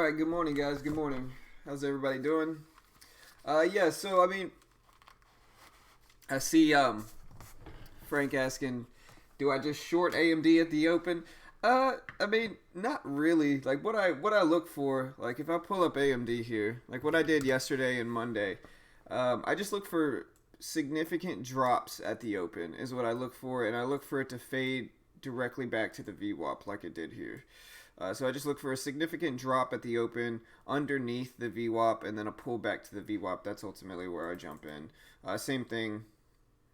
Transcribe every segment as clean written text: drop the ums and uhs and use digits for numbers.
right, good morning, guys. Good morning. How's everybody doing? Yeah. So I mean, I see Frank asking, do I just short AMD at the open? I mean, not really. Like what I look for, like if I pull up AMD here, like what I did yesterday and Monday, I just look for significant drops at the open is what I look for, and I look for it to fade directly back to the VWAP like it did here. So I just look for a significant drop at the open underneath the VWAP and then a pullback to the VWAP. That's ultimately where I jump in. Same thing,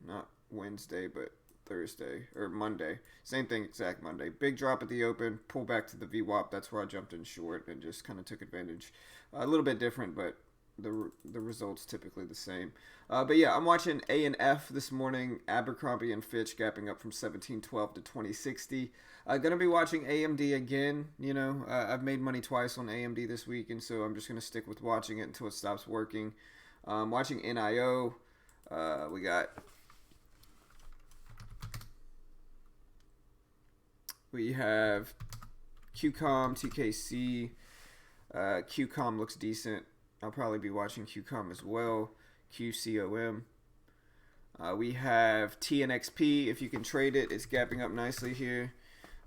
not Wednesday, but Thursday or Monday. Same thing, exact Monday. Big drop at the open, pull back to the VWAP. That's where I jumped in short and just kind of took advantage. A little bit different, but the results typically the same. But yeah, I'm watching A and F this morning. Abercrombie and Fitch gapping up from 1712 to 2060. Gonna be watching AMD again. I've made money twice on AMD this week, and so I'm just gonna stick with watching it until it stops working. Watching NIO. We have QCOM, TKC. QCOM looks decent. I'll probably be watching QCOM as well. QCOM. We have TNXP. If you can trade it, it's gapping up nicely here.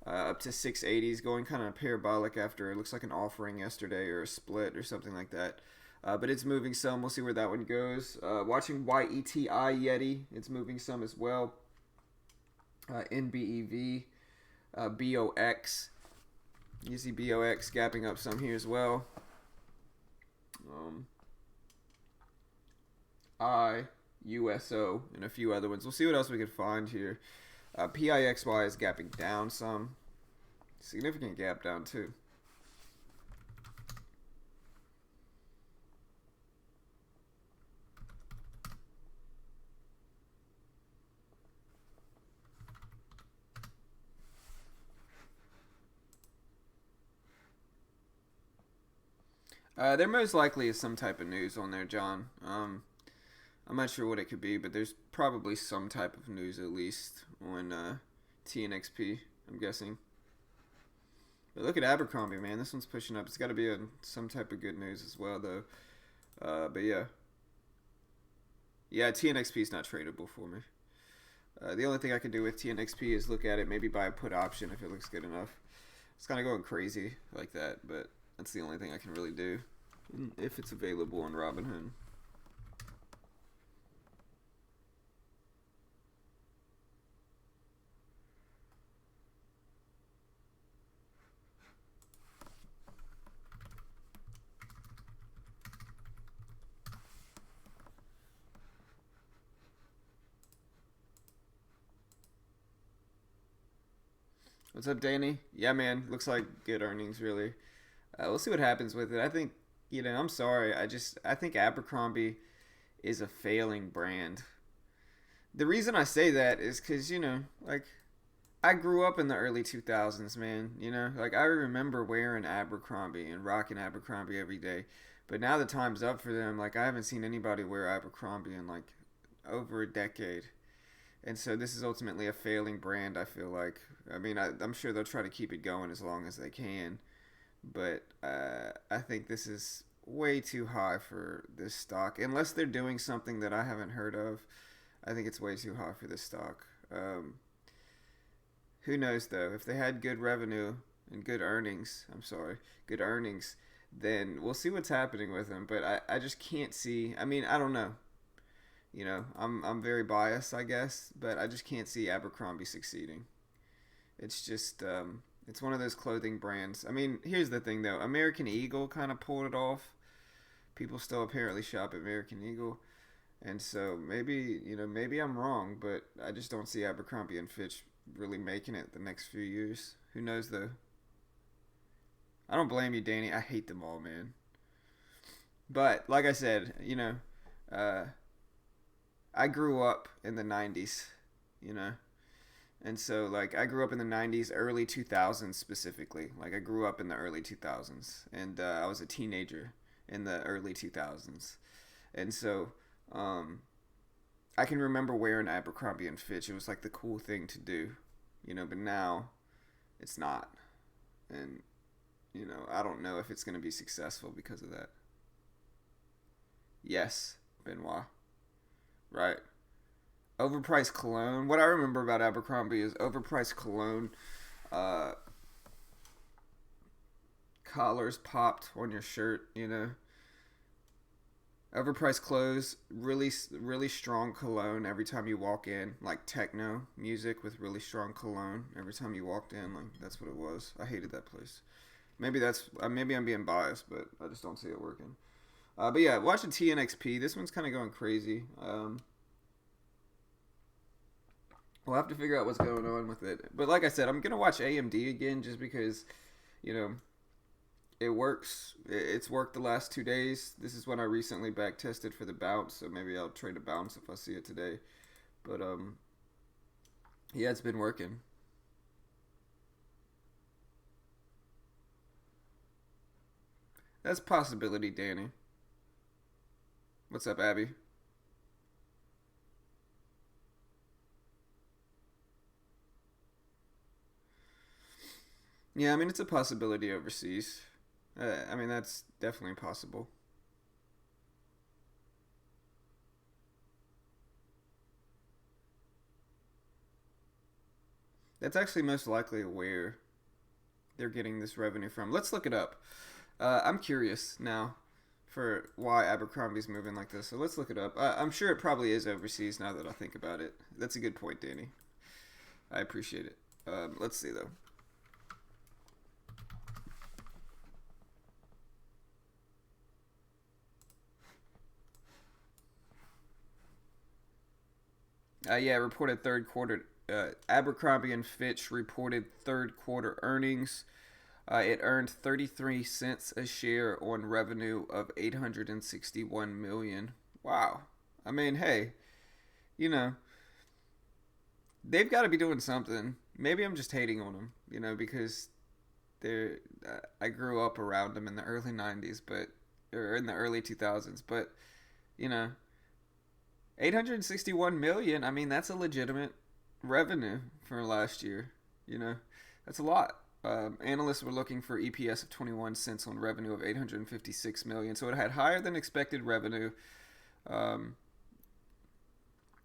Up to 680s, going kind of parabolic after it looks like an offering yesterday or a split or something like that. But it's moving some. We'll see where that one goes. Watching YETI Yeti. It's moving some as well. NBEV. BOX. You see BOX gapping up some here as well. IUSO and a few other ones. We'll see what else we can find here. PIXY is gapping down some. Significant gap down too. There most likely is some type of news on there, John. I'm not sure what it could be, but there's probably some type of news at least on TNXP, I'm guessing. But look at Abercrombie, man. This one's pushing up. It's got to be some type of good news as well, though. But yeah. Yeah, TNXP is not tradable for me. The only thing I can do with TNXP is look at it, maybe buy a put option if it looks good enough. It's kind of going crazy like that, but that's the only thing I can really do if it's available on Robinhood. What's up, Danny? Yeah, man. Looks like good earnings, really. We'll see what happens with it. I think, I'm sorry. I think Abercrombie is a failing brand. The reason I say that is because, like, I grew up in the early 2000s, man. Like, I remember wearing Abercrombie and rocking Abercrombie every day. But now the time's up for them. Like, I haven't seen anybody wear Abercrombie in, like, over a decade. And so this is ultimately a failing brand, I feel like. I mean, I'm sure they'll try to keep it going as long as they can. But I think this is way too high for this stock. Unless they're doing something that I haven't heard of, I think it's way too high for this stock. Who knows, though? If they had good revenue and good earnings, then we'll see what's happening with them. But I just can't see. I mean, I don't know. I'm very biased, I guess, but I just can't see Abercrombie succeeding. It's just it's one of those clothing brands. I mean, here's the thing though. American Eagle kind of pulled it off. People still apparently shop at American Eagle. And so maybe I'm wrong, but I just don't see Abercrombie and Fitch really making it the next few years. Who knows though? I don't blame you, Danny. I hate them all, man. But like I said, uh, I grew up in the 90s, you know? And so, like, I grew up in the 90s, early 2000s specifically. Like, I grew up in the early 2000s. And I was a teenager in the early 2000s. And so, I can remember wearing Abercrombie and Fitch. It was, like, the cool thing to do, but now it's not. And I don't know if it's going to be successful because of that. Yes, Benoit. Right. Overpriced cologne. What I remember about Abercrombie is overpriced cologne. Uh, Collars popped on your shirt. Overpriced clothes, really strong cologne every time you walk in, like techno music with really strong cologne every time you walked in. Like that's what it was. I hated that place. Maybe I'm being biased, but I just don't see it working. But yeah, watching TNXP. This one's kind of going crazy. We'll have to figure out what's going on with it. But like I said, I'm gonna watch AMD again just because, you know, it works. It's worked the last 2 days. This is when I recently back tested for the bounce, so maybe I'll trade a bounce if I see it today. But yeah, it's been working. That's a possibility, Danny. What's up, Abby? Yeah, I mean it's a possibility overseas. I mean that's definitely possible. That's actually most likely where they're getting this revenue from. Let's look it up. I'm curious now for why Abercrombie's moving like this. So let's look it up. I'm sure it probably is overseas now that I think about it. That's a good point, Danny. I appreciate it. Let's see though. Yeah, reported third quarter. Abercrombie and Fitch reported third quarter earnings. It earned 33 cents a share on revenue of 861 million. Wow. I mean, hey, you know, they've got to be doing something. Maybe I'm just hating on them, because they're. I grew up around them in the early '90s, but or in the early 2000s, but you know, 861 million. I mean, that's a legitimate revenue for last year. You know, that's a lot. Analysts were looking for EPS of 21 cents on revenue of 856 million, so it had higher than expected revenue, um,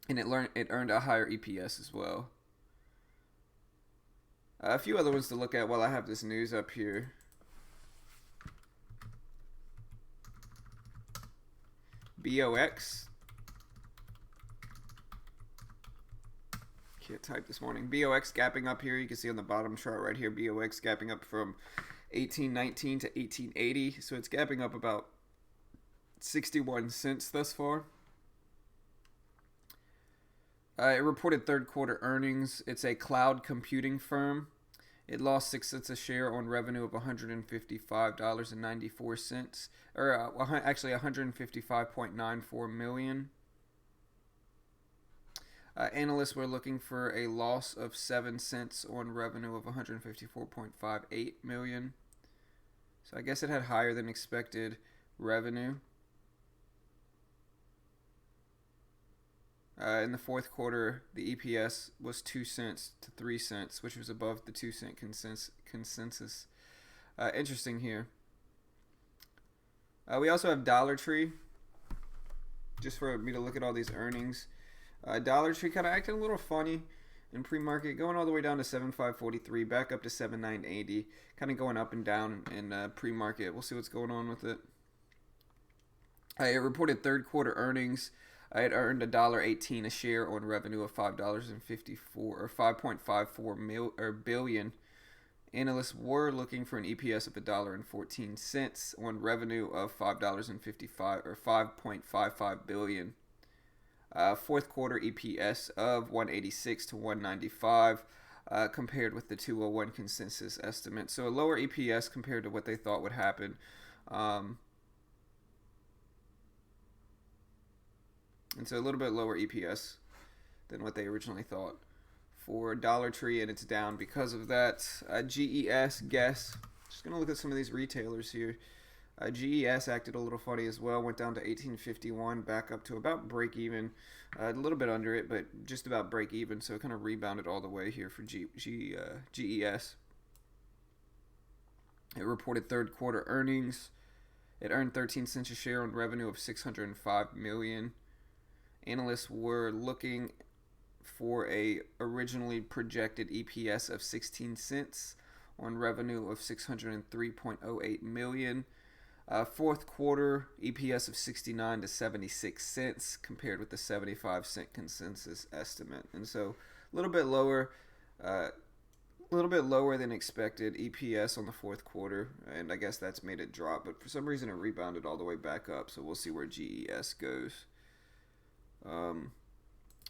and it earned a higher EPS as well. A few other ones to look at while I have this news up here. BOX. Can't type this morning. BOX gapping up here. You can see on the bottom chart right here. BOX gapping up from 1819 to 1880. So it's gapping up about 61 cents thus far. It reported third quarter earnings. It's a cloud computing firm. It lost 6 cents a share on revenue of $155.94, or actually 155.94 million. Analysts were looking for a loss of 7 cents on revenue of 154.58 million. So I guess it had higher than expected revenue. In the fourth quarter, the EPS was 2 cents to 3 cents, which was above the 2 cent consensus. Interesting here. We also have Dollar Tree. Just for me to look at all these earnings. Dollar Tree kind of acting a little funny in pre-market, going all the way down to 7,543, back up to 7,980, kind of going up and down in pre-market. We'll see what's going on with it. It reported third quarter earnings. It earned $1.18 a share on revenue of $5.54 or 5.54 billion. Analysts were looking for an EPS of $1.14 on revenue of $5.55 or 5.55 billion. Fourth quarter EPS of 186 to 195 compared with the 201 consensus estimate. So a lower EPS compared to what they thought would happen. And so a little bit lower EPS than what they originally thought for Dollar Tree, and it's down because of that. GES, Guess. Just going to look at some of these retailers here. GES acted a little funny as well, went down to 1851, back up to about break even, a little bit under it, but just about break even, so it kind of rebounded all the way here for GES. It reported third quarter earnings. It earned 13 cents a share on revenue of 605 million. Analysts were looking for a originally projected EPS of 16 cents on revenue of 603.08 million. Fourth quarter EPS of 69 to 76 cents compared with the 75-cent consensus estimate, and so a little bit lower, than expected EPS on the fourth quarter, and I guess that's made it drop. But for some reason, it rebounded all the way back up. So we'll see where GES goes.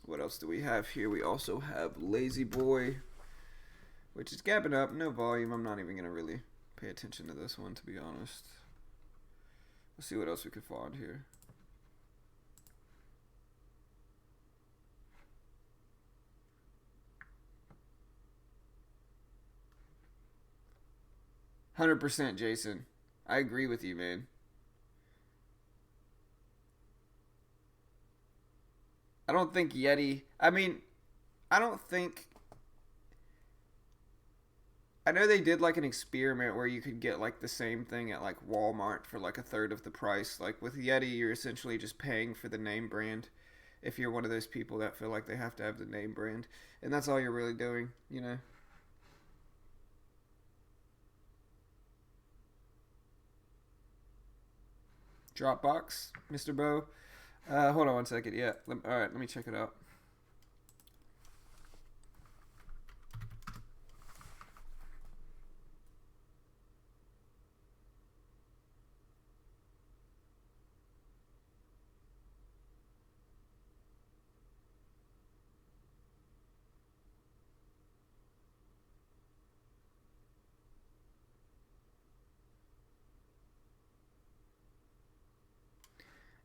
What else do we have here? We also have Lazy Boy, which is gapping up, no volume. I'm not even gonna really pay attention to this one, to be honest. Let's see what else we could find here. $100%, Jason. I agree with you, man. I don't think Yeti. I mean, I don't think. I know they did like an experiment where you could get like the same thing at like Walmart for like a third of the price. Like with Yeti, you're essentially just paying for the name brand if you're one of those people that feel like they have to have the name brand. And that's all you're really doing, you know? Dropbox, Mr. Bo. Hold on one second. Yeah. All right, let me check it out.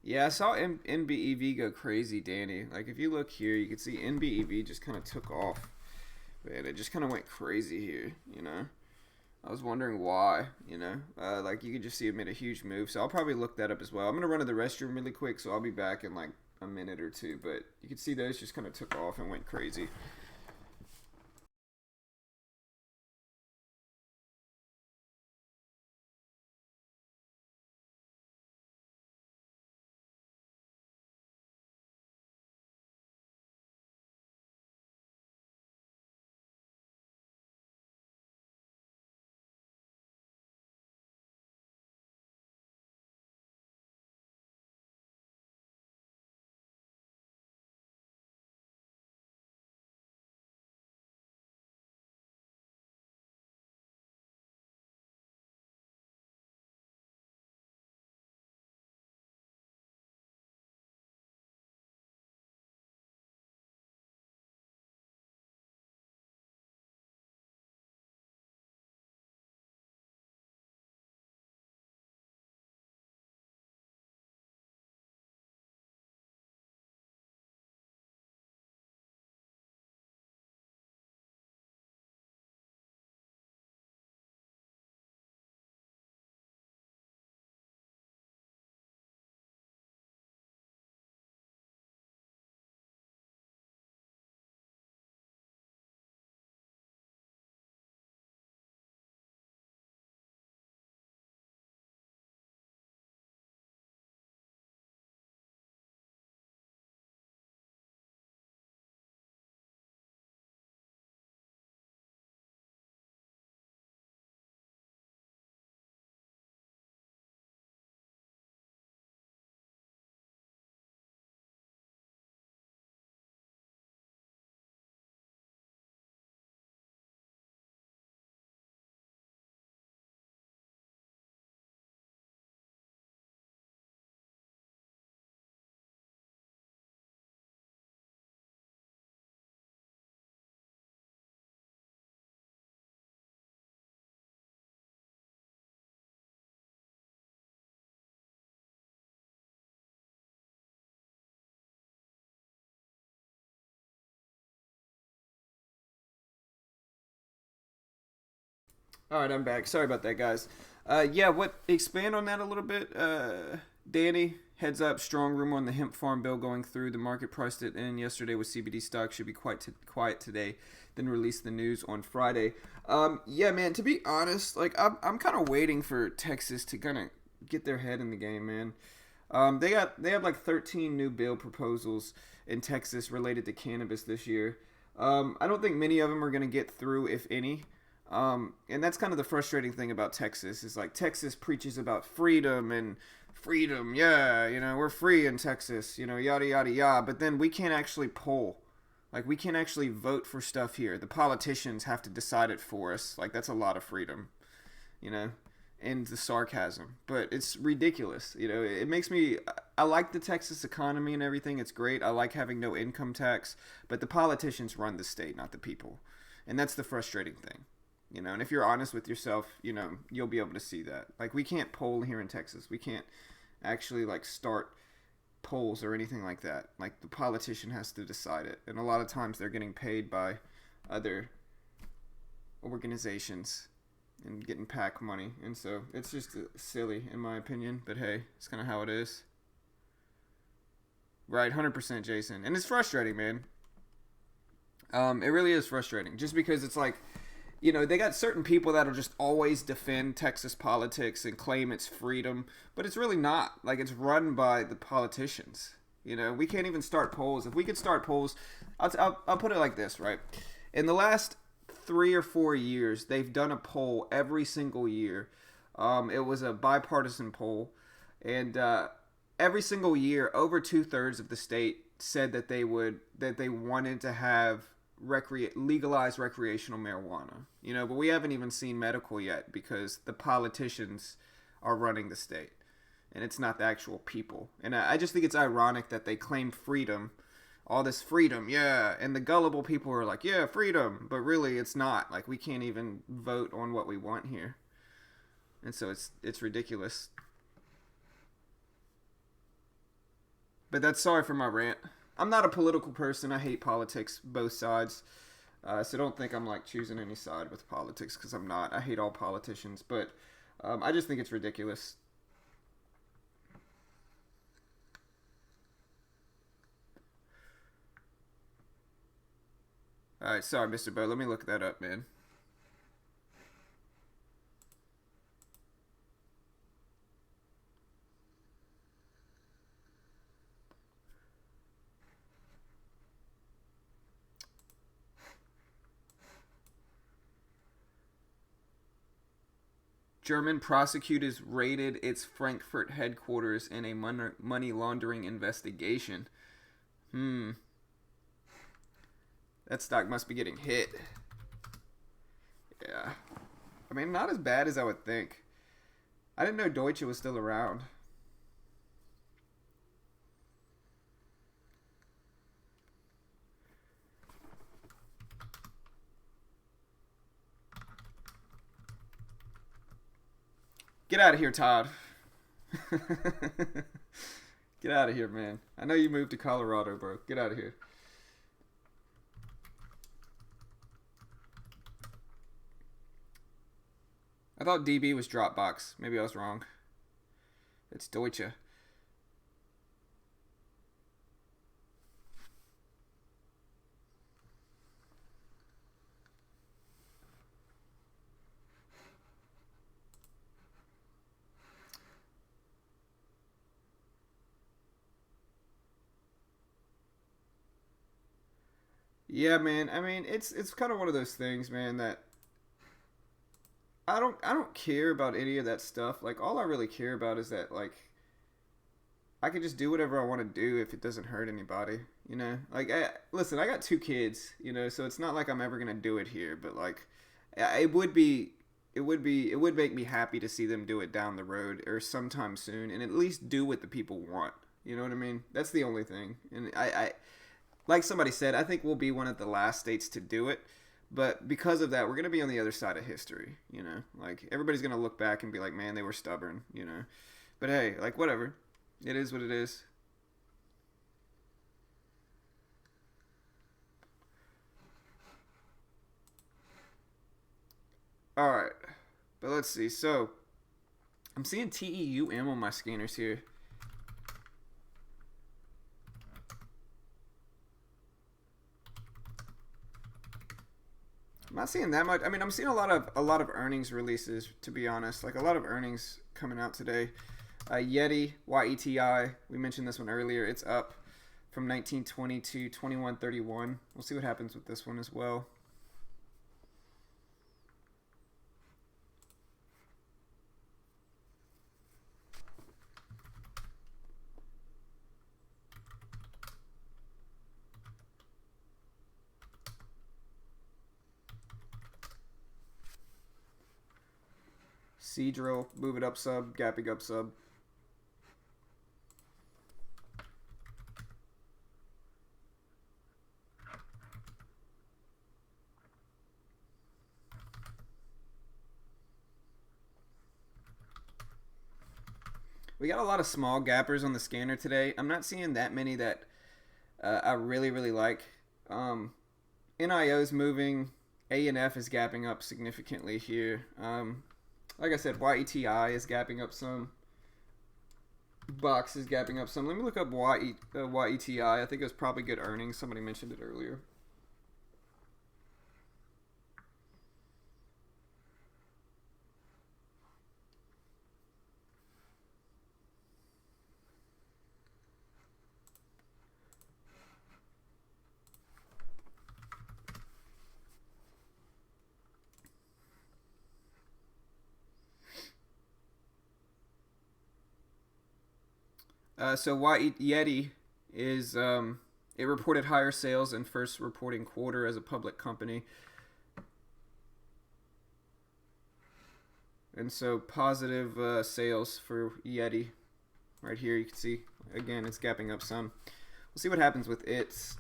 Yeah, I saw NBEV go crazy, Danny. Like, if you look here, you can see NBEV just kind of took off. Man, it just kind of went crazy here, you know? I was wondering why, you know? Like, you could just see it made a huge move. So I'll probably look that up as well. I'm going to run to the restroom really quick, so I'll be back in, like, a minute or two. But you can see those just kind of took off and went crazy. All right, I'm back. Sorry about that, guys. Yeah, expand on that a little bit, Danny? Heads up, strong rumor on the hemp farm bill going through. The market priced it in yesterday with CBD stock. Should be quite quiet today. Then release the news on Friday. Yeah, man. To be honest, like I'm kind of waiting for Texas to kind of get their head in the game, man. They have like 13 new bill proposals in Texas related to cannabis this year. I don't think many of them are gonna get through, if any. And that's kind of the frustrating thing about Texas is like Texas preaches about freedom and freedom, yeah, we're free in Texas, yada yada yada. But then we can't actually poll. Like we can't actually vote for stuff here. The politicians have to decide it for us. Like that's a lot of freedom, and the sarcasm. But it's ridiculous. It makes me. I like the Texas economy and everything. It's great. I like having no income tax. But the politicians run the state, not the people, and that's the frustrating thing. And if you're honest with yourself, you'll be able to see that. Like we can't poll here in Texas. We can't actually like start polls or anything like that. Like the politician has to decide it, and a lot of times they're getting paid by other organizations and getting PAC money, and so it's just silly in my opinion. But hey, it's kind of how it is. Right, 100% Jason, and it's frustrating, man. It really is frustrating, just because it's like, they got certain people that'll just always defend Texas politics and claim it's freedom, but it's really not. Like, it's run by the politicians. We can't even start polls. If we could start polls, I'll put it like this, right? In the last 3 or 4 years, they've done a poll every single year. It was a bipartisan poll, and every single year, over 2/3 of the state said that they wanted to have legalize recreational marijuana, but we haven't even seen medical yet because the politicians are running the state and it's not the actual people. And I just think it's ironic that they claim freedom, all this freedom, yeah, and the gullible people are like, yeah, freedom, but really it's not. Like we can't even vote on what we want here, and so it's ridiculous. But that's sorry for my rant. I'm not a political person. I hate politics, both sides. So don't think I'm like choosing any side with politics, because I'm not. I hate all politicians, but I just think it's ridiculous. All right, sorry, Mr. Bo. Let me look that up, man. German prosecutors raided its Frankfurt headquarters in a money laundering investigation. That stock must be getting hit. Yeah. I mean, not as bad as I would think. I didn't know Deutsche was still around. Get out of here, Todd. Get out of here, man. I know you moved to Colorado, bro. Get out of here. I thought DB was Dropbox. Maybe I was wrong. It's Deutsche. Yeah, man. I mean, it's kind of one of those things, man, that I don't care about any of that stuff. Like all I really care about is that like I can just do whatever I want to do if it doesn't hurt anybody, Like listen, I got 2 kids, so it's not like I'm ever going to do it here, but like it would make me happy to see them do it down the road or sometime soon, and at least do what the people want. You know what I mean? That's the only thing. And I like somebody said, I think we'll be one of the last states to do it. But because of that, we're going to be on the other side of history, Like, everybody's going to look back and be like, man, they were stubborn, But hey, like, whatever. It is what it is. Alright. But let's see. So, I'm seeing TEUM on my scanners here. I'm not seeing that much. I mean, I'm seeing a lot of earnings releases, to be honest. Like a lot of earnings coming out today. Yeti, YETI, we mentioned this one earlier. It's up from 1920 to 2131. We'll see what happens with this one as well. Seadrill, move it up sub, gapping up sub. We got a lot of small gappers on the scanner today. I'm not seeing that many that I really, really like. NIO's moving. ANF is gapping up significantly here. Like I said, YETI is gapping up some. Box is gapping up some. Let me look up YETI. I think it was probably good earnings. Somebody mentioned it earlier. So Yeti is it reported higher sales in first reporting quarter as a public company, and so positive sales for Yeti. Right here, you can see again it's gapping up some. We'll see what happens with it.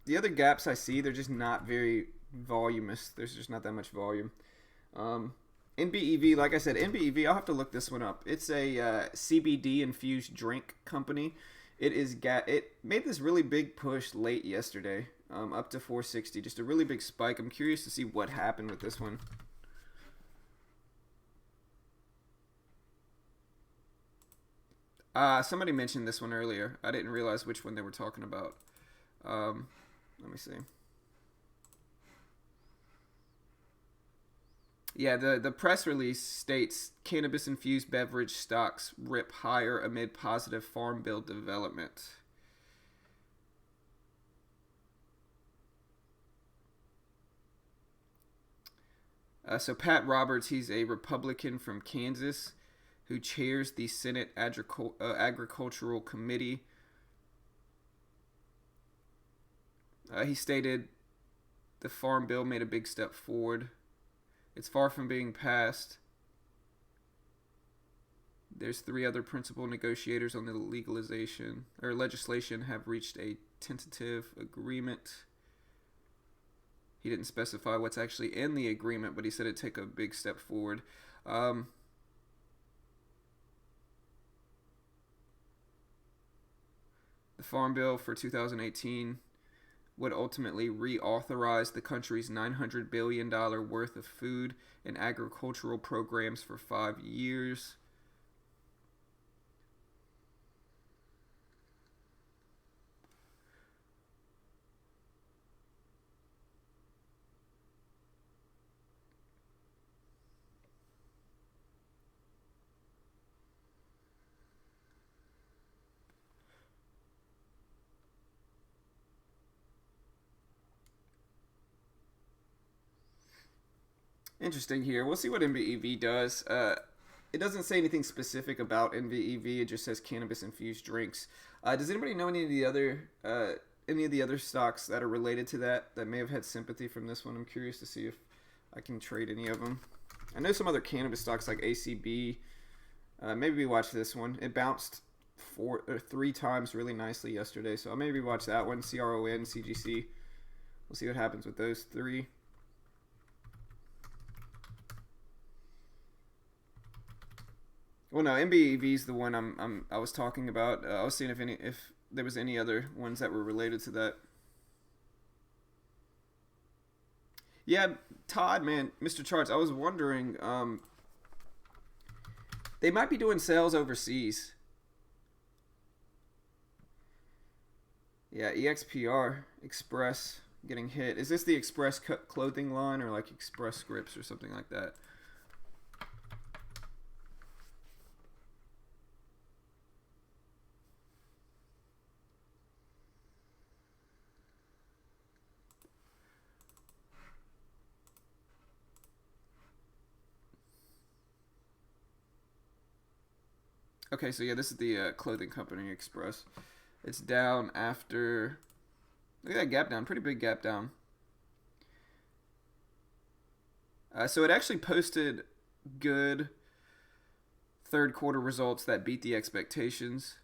The other gaps I see, they're just not very voluminous. There's just not that much volume. NBEV, like I said, NBEV, I'll have to look this one up. It's a CBD infused drink company. It made this really big push late yesterday, up to 460, just a really big spike. I'm curious to see what happened with this one. Somebody mentioned this one earlier. I didn't realize which one they were talking about. Let me see. Yeah, the press release states cannabis-infused beverage stocks rip higher amid positive farm bill development. So Pat Roberts, he's a Republican from Kansas who chairs the Senate Agricultural Committee. He stated the farm bill made a big step forward. It's far from being passed. There's 3 other principal negotiators on the legislation have reached a tentative agreement. He didn't specify what's actually in the agreement, but he said it'd take a big step forward. The Farm Bill for 2018 would ultimately reauthorize the country's $900 billion worth of food and agricultural programs for 5 years. Interesting here. We'll see what NBEV does. It doesn't say anything specific about NBEV. It just says cannabis-infused drinks. Does anybody know any of the other stocks that are related to that may have had sympathy from this one? I'm curious to see if I can trade any of them. I know some other cannabis stocks like ACB. Maybe we watch this one. It bounced 3 times really nicely yesterday, so I'll maybe watch that one. CRON, CGC. We'll see what happens with those 3. Well, no, MBEV is the one I was talking about. I was seeing if there was any other ones that were related to that. Yeah, Todd, man, Mr. Charts, I was wondering, they might be doing sales overseas. Yeah, EXPR, Express, getting hit. Is this the Express clothing line or like Express Scripts or something like that? Okay, so yeah, this is the clothing company Express. It's down after. Look at that gap down, pretty big gap down. So it actually posted good third quarter results that beat the expectations,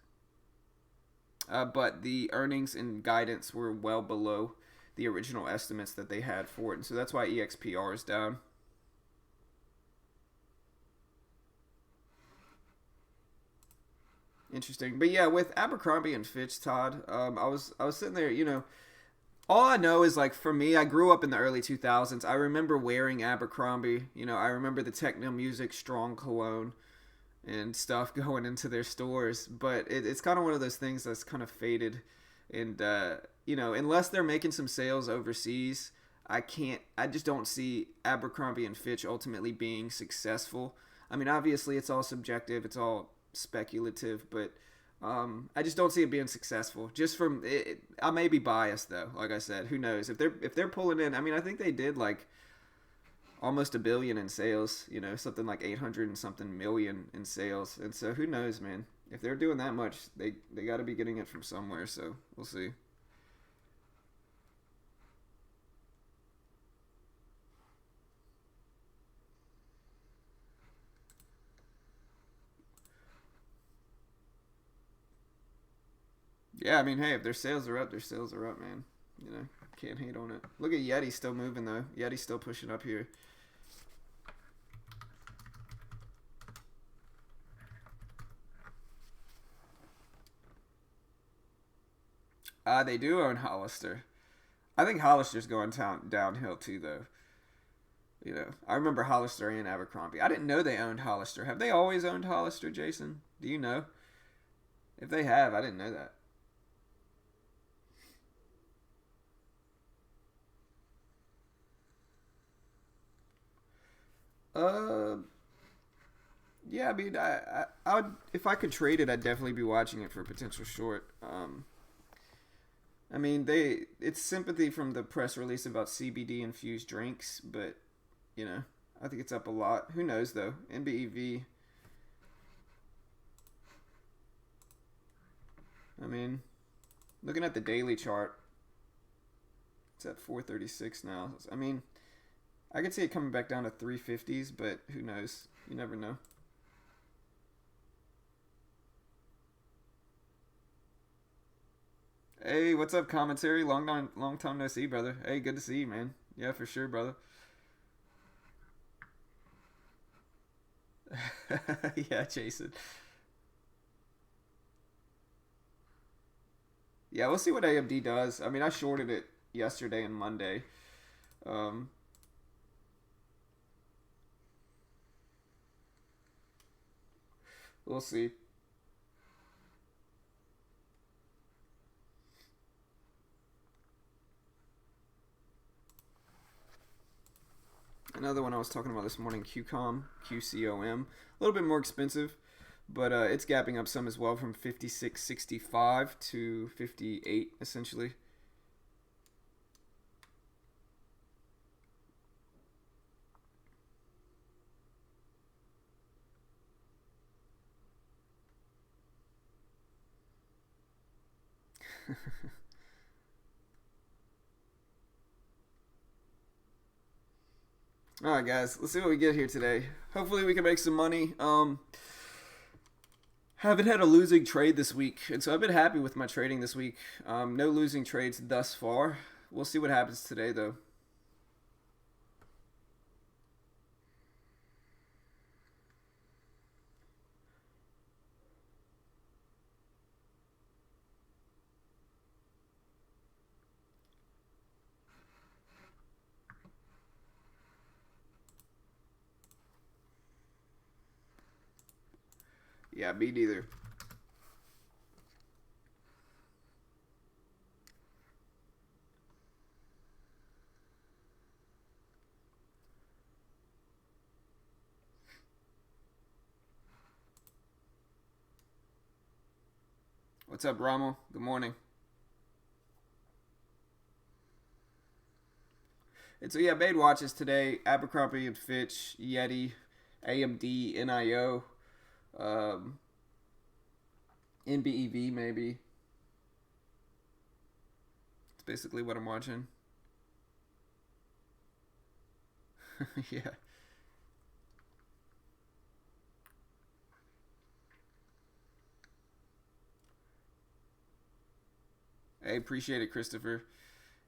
but the earnings and guidance were well below the original estimates that they had for it, and so that's why EXPR is down. Interesting, but yeah, with Abercrombie and Fitch, Todd, I was sitting there, all I know is like for me, I grew up in the early 2000s. I remember wearing Abercrombie. I remember the techno music, strong cologne, and stuff going into their stores. But it's kind of one of those things that's kind of faded, and unless they're making some sales overseas, I can't. I just don't see Abercrombie and Fitch ultimately being successful. I mean, obviously, it's all subjective. It's all speculative, but I just don't see it being successful. Just from it, I may be biased though. Like I said, who knows if they're pulling in? I mean, I think they did like almost $1 billion in sales. Something like 800 and something million in sales. And so who knows, man? If they're doing that much, they got to be getting it from somewhere. So we'll see. Yeah, I mean, hey, if their sales are up, their sales are up, man. Can't hate on it. Look at Yeti still moving though. Yeti's still pushing up here. They do own Hollister. I think Hollister's going downhill too, though. I remember Hollister and Abercrombie. I didn't know they owned Hollister. Have they always owned Hollister, Jason? Do you know? If they have, I didn't know that. Uh, yeah. I mean, I would if I could trade it, I'd definitely be watching it for a potential short. I mean, it's sympathy from the press release about CBD infused drinks, but you know, I think it's up a lot. Who knows though? NBEV. I mean, looking at the daily chart, it's at 436 now. I mean, I could see it coming back down to 350s, but who knows? You never know. Hey, what's up, commentary? Long time no see, brother. Hey, good to see you, man. Yeah, for sure, brother. Yeah, Jason. Yeah, we'll see what AMD does. I mean, I shorted it yesterday and Monday. Um, we'll see. Another one I was talking about this morning, QCOM. A little bit more expensive, but it's gapping up some as well from 56.65 to 58 essentially. All right, guys, let's see what we get here today. Hopefully, we can make some money. Haven't had a losing trade this week, and so I've been happy with my trading this week. No losing trades thus far. We'll see what happens today, though. Yeah, me neither. What's up, Rommel? Good morning. And so yeah, made watches today. Abercrombie and Fitch, Yeti, AMD, NIO, um, NBEV maybe. It's basically what I'm watching. Yeah. Hey, appreciate it, Christopher.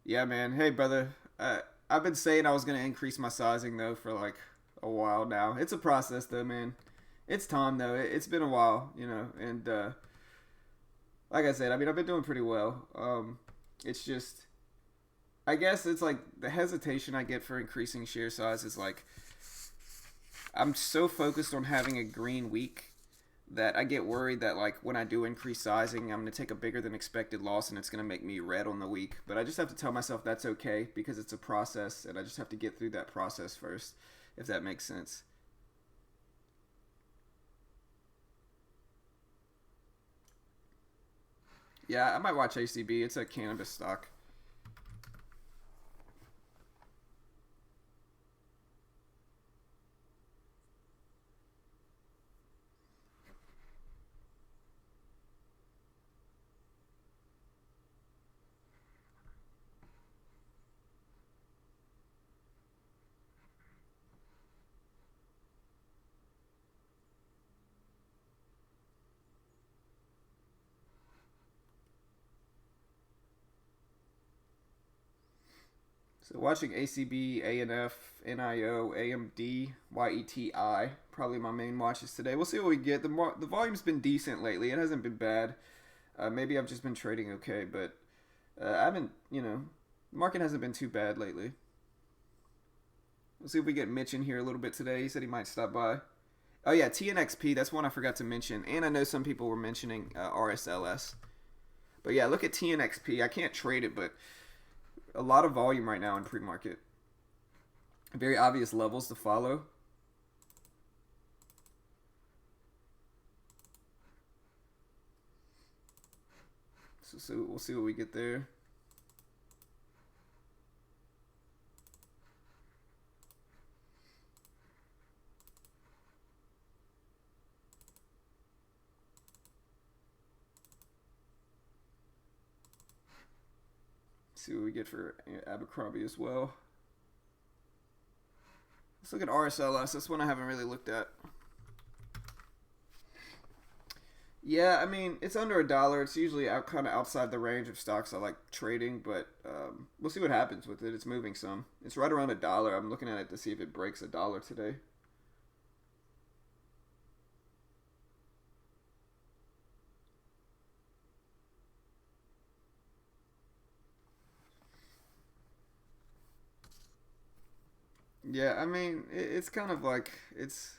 Yeah, man. Hey, brother. I've been saying I was gonna increase my sizing though for like a while now. It's a process though, man. It's time though. It's been a while, you know, and like I said, I mean, I've been doing pretty well. It's just, I guess it's like the hesitation I get for increasing share size is like I'm so focused on having a green week that I get worried that like when I do increase sizing, I'm gonna take a bigger than expected loss and it's gonna make me red on the week. But I just have to tell myself that's okay because it's a process and I just have to get through that process first, if that makes sense. Yeah, I might watch ACB. It's a cannabis stock. So watching ACB, ANF, NIO, AMD, YETI, probably my main watches today. We'll see what we get. The volume's been decent lately. It hasn't been bad. Maybe I've just been trading okay, but I haven't, the market hasn't been too bad lately. We'll see if we get Mitch in here a little bit today. He said he might stop by. Oh yeah, TNXP. That's one I forgot to mention. And I know some people were mentioning RSLS. But yeah, look at TNXP. I can't trade it, but a lot of volume right now in pre-market. Very obvious levels to follow. So we'll see what we get there. See what we get for Abercrombie as well. Let's look at RSLS. That's one I haven't really looked at. Yeah, I mean, it's under $1. It's usually kind of outside the range of stocks I like trading, but we'll see what happens with it. It's moving some. It's right around $1. I'm looking at it to see if it breaks $1 today. Yeah, I mean, it's kind of like it's.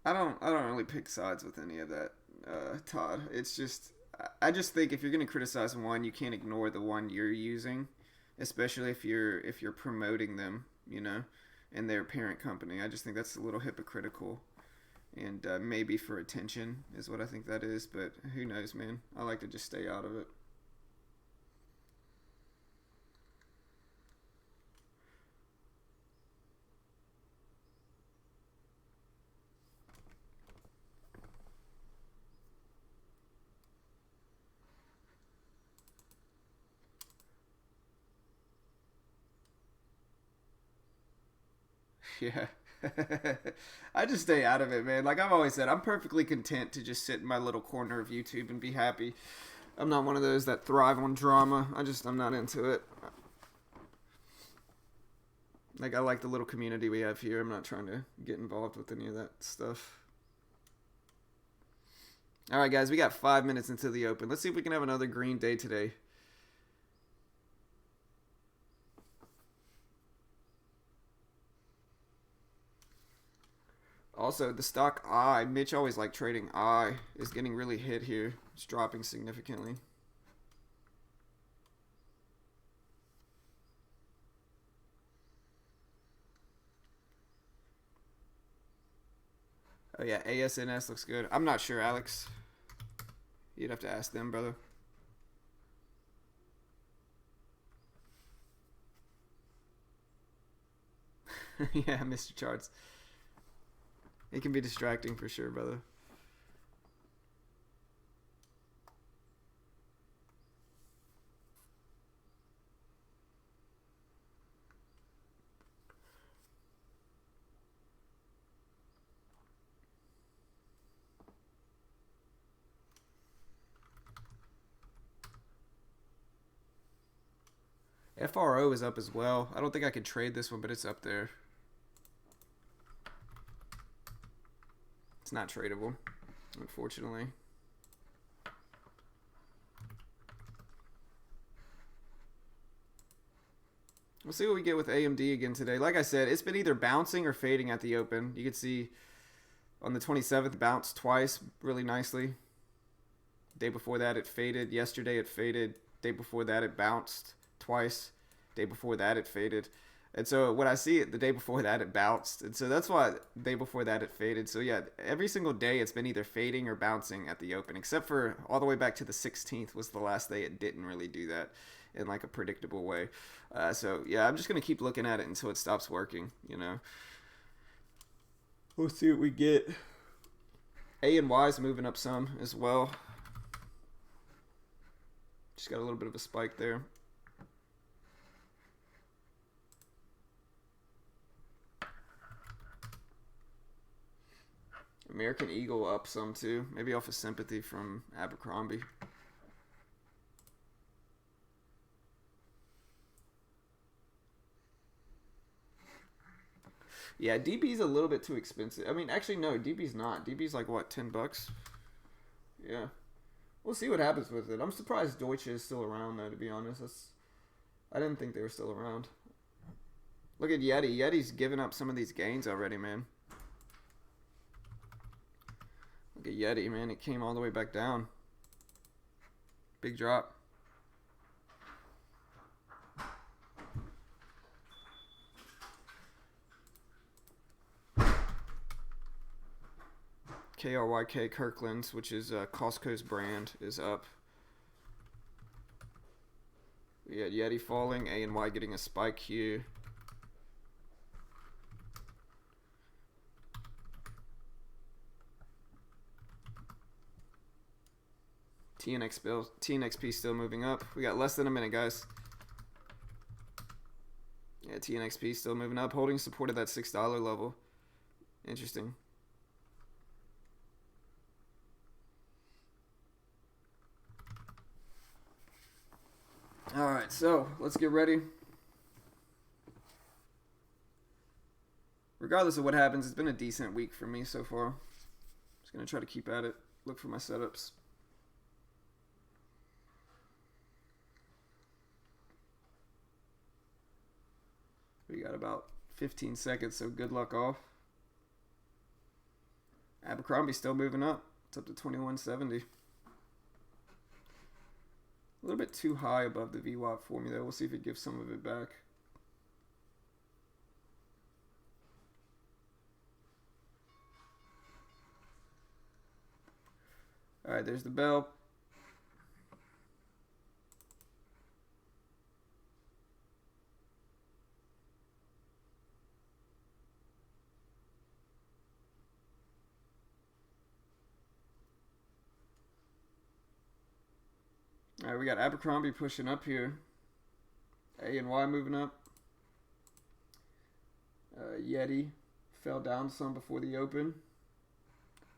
I don't really pick sides with any of that, Todd. It's just I just think if you're gonna criticize one, you can't ignore the one you're using, especially if you're promoting them, and their parent company. I just think that's a little hypocritical, and maybe for attention is what I think that is. But who knows, man? I like to just stay out of it. Yeah. I just stay out of it, man. Like I've always said, I'm perfectly content to just sit in my little corner of YouTube and be happy. I'm not one of those that thrive on drama. I'm not into it. Like I like the little community we have here. I'm not trying to get involved with any of that stuff. All right, guys, we got 5 minutes into the open. Let's see if we can have another green day today. Also, the stock I, Mitch always liked trading I, is getting really hit here. It's dropping significantly. Oh yeah, ASNS looks good. I'm not sure, Alex. You'd have to ask them, brother. Yeah, Mr. Charts. It can be distracting for sure, brother. FRO is up as well. I don't think I could trade this one, but it's up there. It's not tradable, unfortunately. We'll see what we get with AMD again today. Like I said, it's been either bouncing or fading at the open. You can see on the 27th, bounced twice really nicely. Day before that, it faded. Yesterday, it faded. Day before that, it bounced twice. Day before that, it faded. And so when I see it, the day before that, it bounced. And so that's why the day before that, it faded. So yeah, every single day, it's been either fading or bouncing at the open, except for all the way back to the 16th was the last day it didn't really do that in like a predictable way. So yeah, I'm just going to keep looking at it until it stops working, you know. We'll see what we get. A and Y is moving up some as well. Just got a little bit of a spike there. American Eagle up some too. Maybe off of sympathy from Abercrombie. Yeah, DB's a little bit too expensive. I mean, actually, no, DB's not. DB's like, what, $10? Yeah. We'll see what happens with it. I'm surprised Deutsche is still around, though, to be honest. I didn't think they were still around. Look at Yeti. Yeti's given up some of these gains already, man. Look at Yeti, man. It came all the way back down. Big drop. KRYK Kirkland's, which is Costco's brand, is up. We had Yeti falling, A and Y getting a spike here. TNXP still moving up. We got less than a minute, guys. Yeah, TNXP still moving up, holding support at that $6 level. Interesting. All right, so let's get ready. Regardless of what happens, it's been a decent week for me so far. Just going to try to keep at it. Look for my setups. We got about 15 seconds, so good luck off. Abercrombie's still moving up. It's up to 2170. A little bit too high above the VWAP for me, though. We'll see if it gives some of it back. All right, there's the bell. All right, we got Abercrombie pushing up here. A and Y moving up. Yeti fell down some before the open.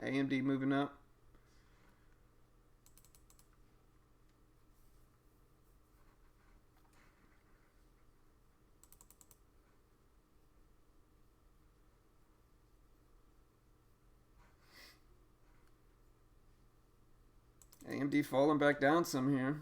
AMD moving up. AMD falling back down some here.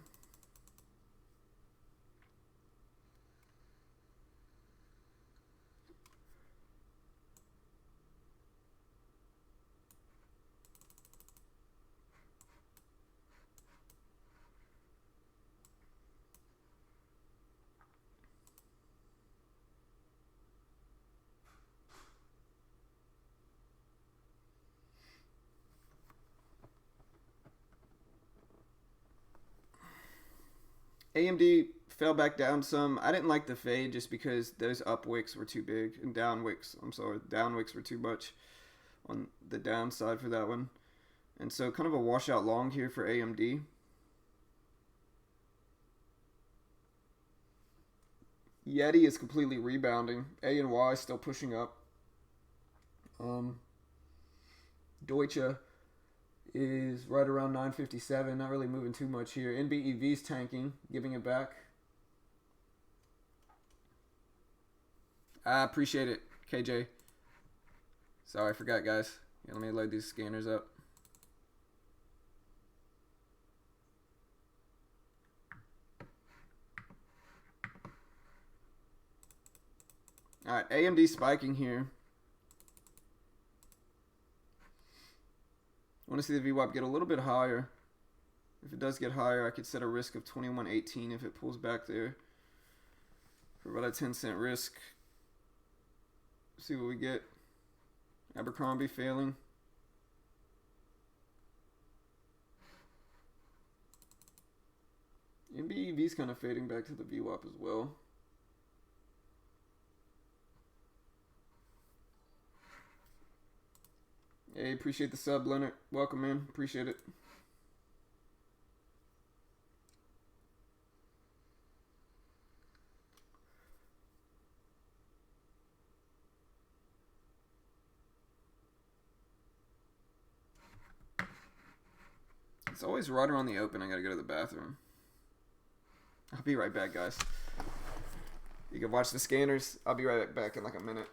AMD fell back down some. I didn't like the fade just because those up wicks were too big and down wicks. I'm sorry, down wicks were too much on the downside for that one. And so kind of a washout long here for AMD. Yeti is completely rebounding. A and Y still pushing up. Deutsche is right around 957. Not really moving too much here. NBEV's tanking, giving it back. I appreciate it, KJ. Sorry, I forgot, guys. Yeah, let me load these scanners up. All right, AMD spiking here. I want to see the VWAP get a little bit higher. If it does get higher, I could set a risk of 21.18 if it pulls back there for about a 10-cent risk. See what we get. Abercrombie failing. NBEV's kind of fading back to the VWAP as well. Hey, appreciate the sub, Leonard. Welcome in. Appreciate it. It's always right around the open. I gotta go to the bathroom. I'll be right back, guys. You can watch the scanners. I'll be right back in like a minute.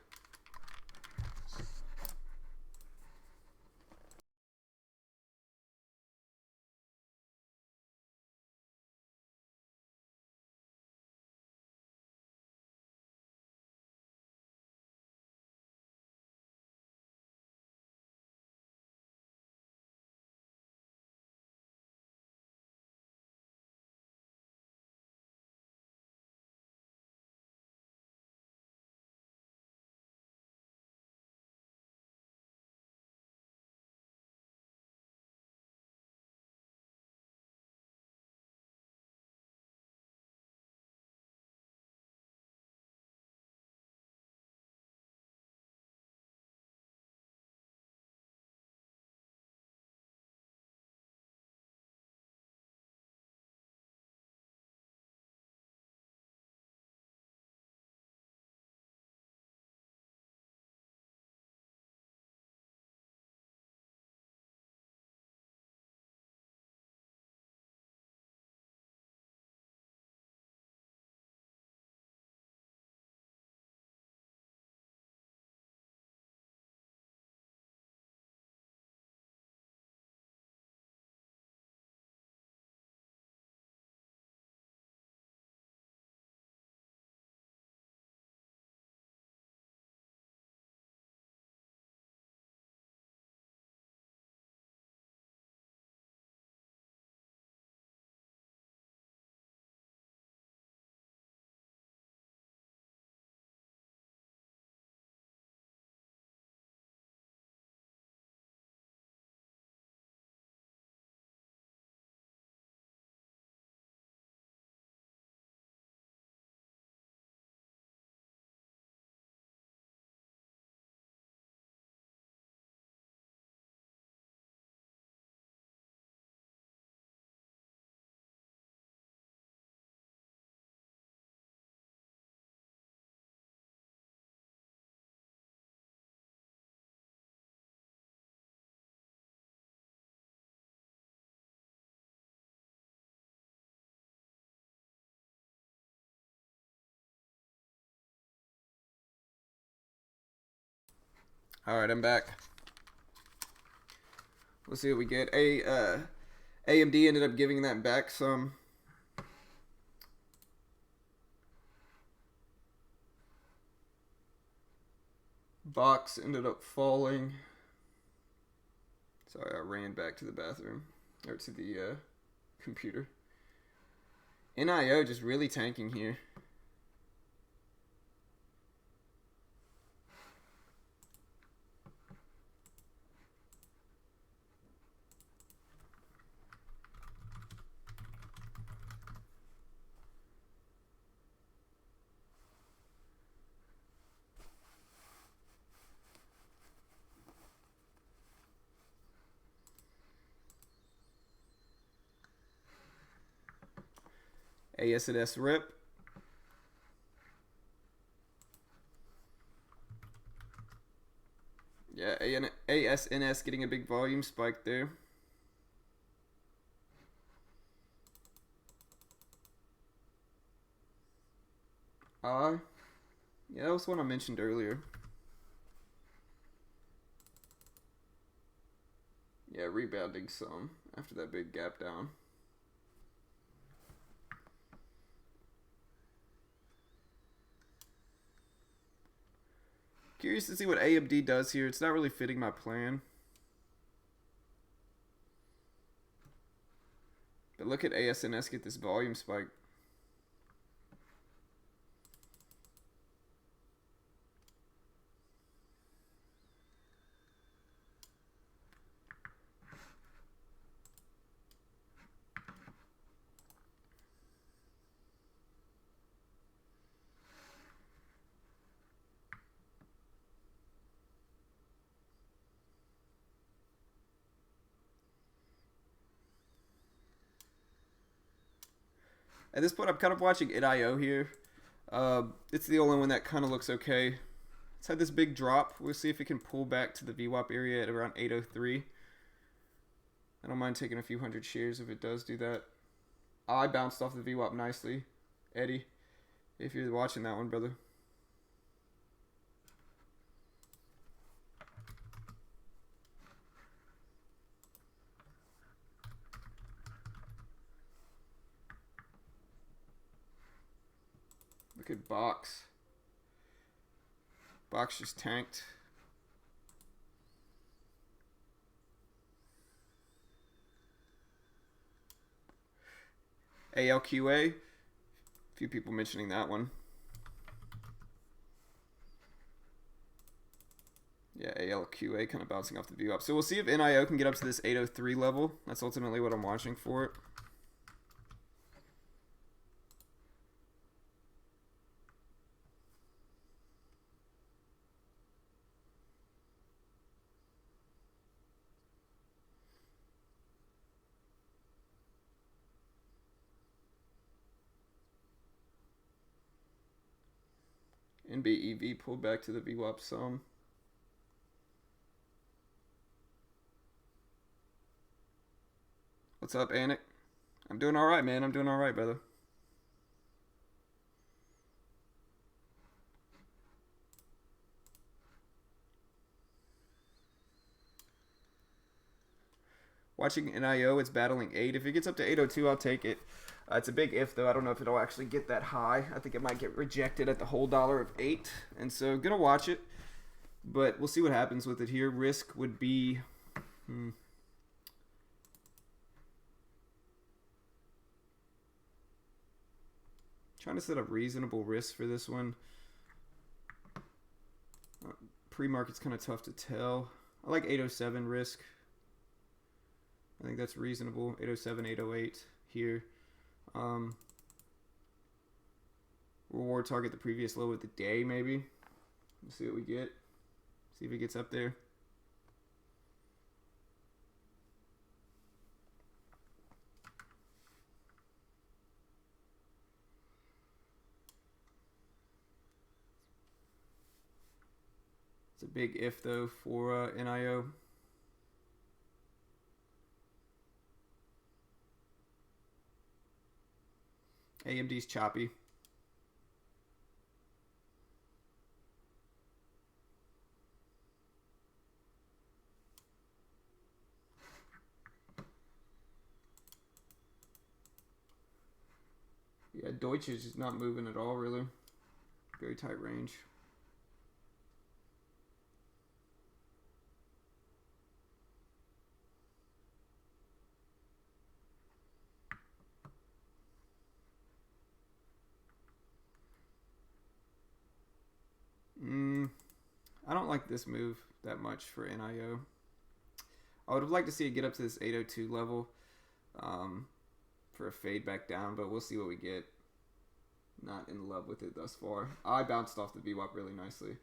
All right, I'm back. Let's see what we get. AMD ended up giving that back some. Box ended up falling. Sorry, I ran back to the bathroom. Or to the computer. NIO just really tanking here. AS&S rip. Yeah, AS&S getting a big volume spike there. Yeah, that was one I mentioned earlier. Yeah, rebounding some after that big gap down. Curious to see what AMD does here. It's not really fitting my plan. But look at AS&S get this volume spike. At this point, I'm kind of watching NIO here. It's the only one that kind of looks okay. It's had this big drop. We'll see if it can pull back to the VWAP area at around 803. I don't mind taking a few hundred shares if it does do that. I bounced off the VWAP nicely. Eddie, if you're watching that one, brother. Look at Box. Box just tanked. ALQA. A few people mentioning that one. Yeah, ALQA kind of bouncing off the view up. So we'll see if NIO can get up to this 803 level. That's ultimately what I'm watching for it. NBEV pulled back to the VWAP some. What's up, Anik? I'm doing alright, man. I'm doing alright, brother. Watching NIO, it's battling 8. If it gets up to 802, I'll take it. It's a big if, though. I don't know if it'll actually get that high. I think it might get rejected at the whole dollar of 8. And so, gonna watch it. But we'll see what happens with it here. Risk would be... Trying to set up reasonable risk for this one. Pre-market's kind of tough to tell. I like 807 risk. I think that's reasonable. 807, 808 here. Reward target the previous low of the day, maybe. Let's see what we get. See if it gets up there. It's a big if, though, for NIO. AMD's choppy. Yeah, Deutsche is just not moving at all, really. Very tight range. I don't like this move that much for NIO. I would have liked to see it get up to this 802 level for a fade back down, but we'll see what we get. Not in love with it thus far. I bounced off the VWAP really nicely.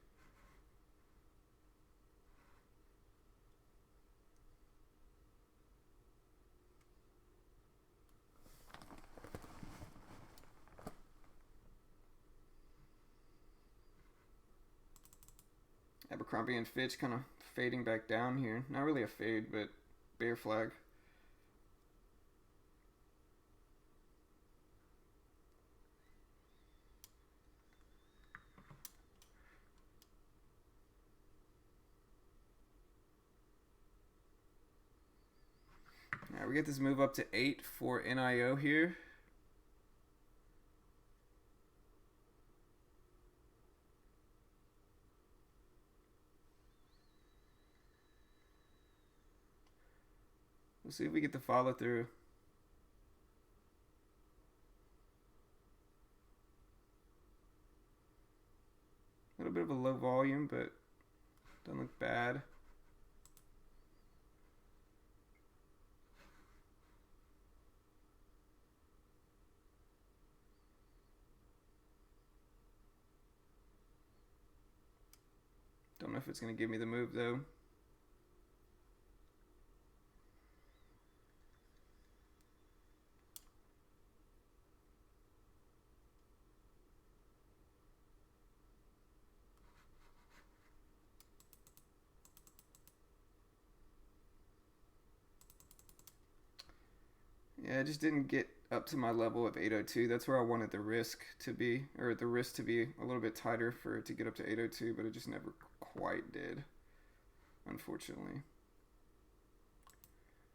Abercrombie and Fitch kind of fading back down here. Not really a fade, but bear flag. Alright, we get this move up to 8 for NIO here. We'll see if we get the follow through. A little bit of a low volume, but doesn't look bad. Don't know if it's going to give me the move though. Yeah, I just didn't get up to my level of 802. That's where I wanted the risk to be, or the risk to be a little bit tighter for it to get up to 802, but it just never quite did, unfortunately.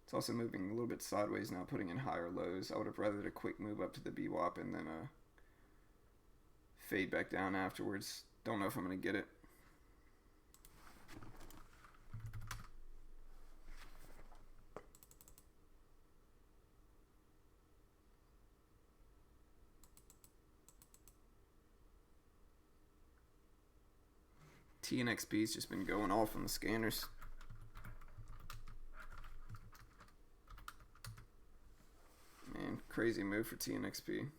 It's also moving a little bit sideways now, putting in higher lows. I would have rather a quick move up to the BWAP and then fade back down afterwards. Don't know if I'm going to get it. TNXP's just been going off on the scanners. Man, crazy move for TNXP.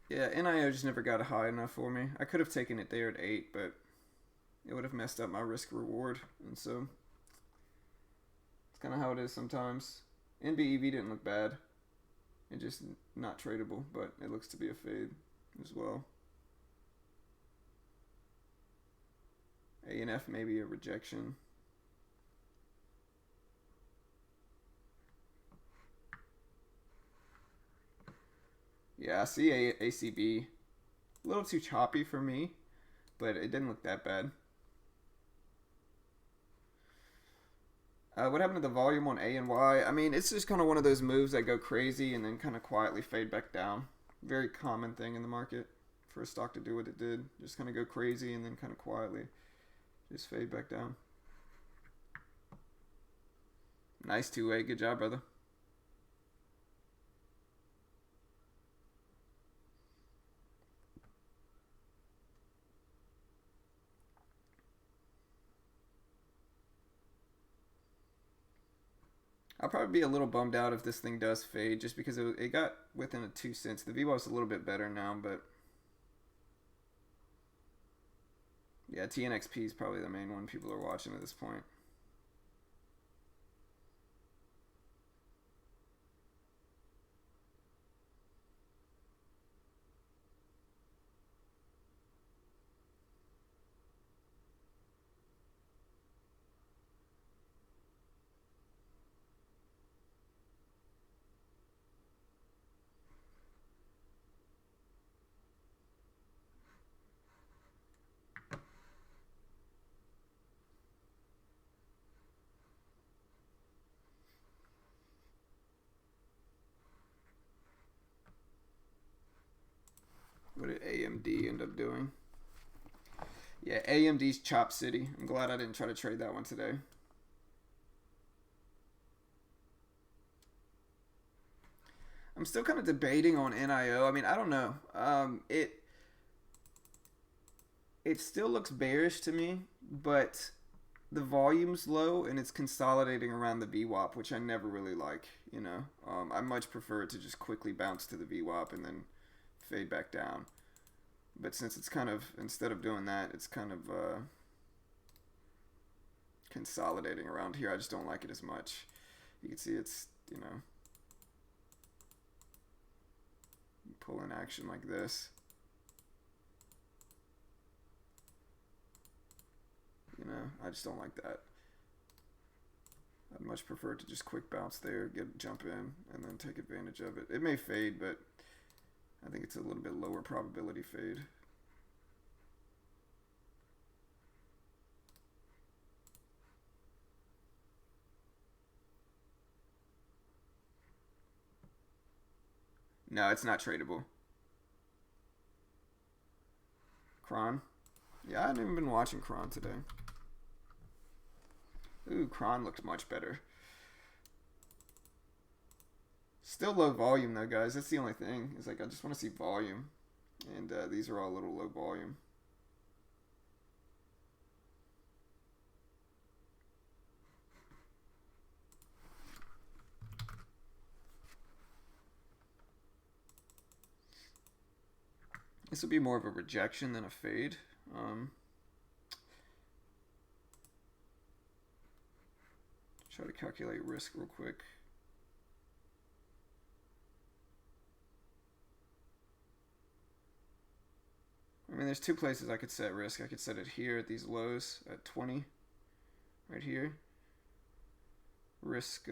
Yeah, NIO just never got high enough for me. I could have taken it there at 8, but it would have messed up my risk reward. And so it's kind of how it is sometimes. NBEV didn't look bad. It's just not tradable, but it looks to be a fade as well. ANF maybe a rejection. Yeah, I see ACB. A little too choppy for me, but it didn't look that bad. What happened to the volume on A and Y? I mean, it's just kind of one of those moves that go crazy and then kind of quietly fade back down. Very common thing in the market for a stock to do what it did. Just kind of go crazy and then kind of quietly just fade back down. Nice two-way. Good job, brother. I'll probably be a little bummed out if this thing does fade, just because it got within a 2 cents. The VWAP's a little bit better now, but yeah, TNXP is probably the main one people are watching at this point. What did AMD end up doing? Yeah, AMD's Chop City. I'm glad I didn't try to trade that one today. I'm still kind of debating on NIO. I mean, I don't know. It still looks bearish to me, but the volume's low and it's consolidating around the VWAP, which I never really like. I much prefer it to just quickly bounce to the VWAP and then fade back down. But since it's kind of, instead of doing that, it's kind of consolidating around here. I just don't like it as much. You can see it's, pull in action like this. I just don't like that. I'd much prefer to just quick bounce there, jump in, and then take advantage of it. It may fade, but I think it's a little bit lower probability fade. No, it's not tradable. Kron? Yeah, I haven't even been watching Kron today. Ooh, Kron looks much better. Still low volume though, guys. That's the only thing. It's like I just want to see volume. And these are all a little low volume. This will be more of a rejection than a fade. Try to calculate risk real quick. I mean, there's two places I could set risk. I could set it here at these lows at 20, right here. Risk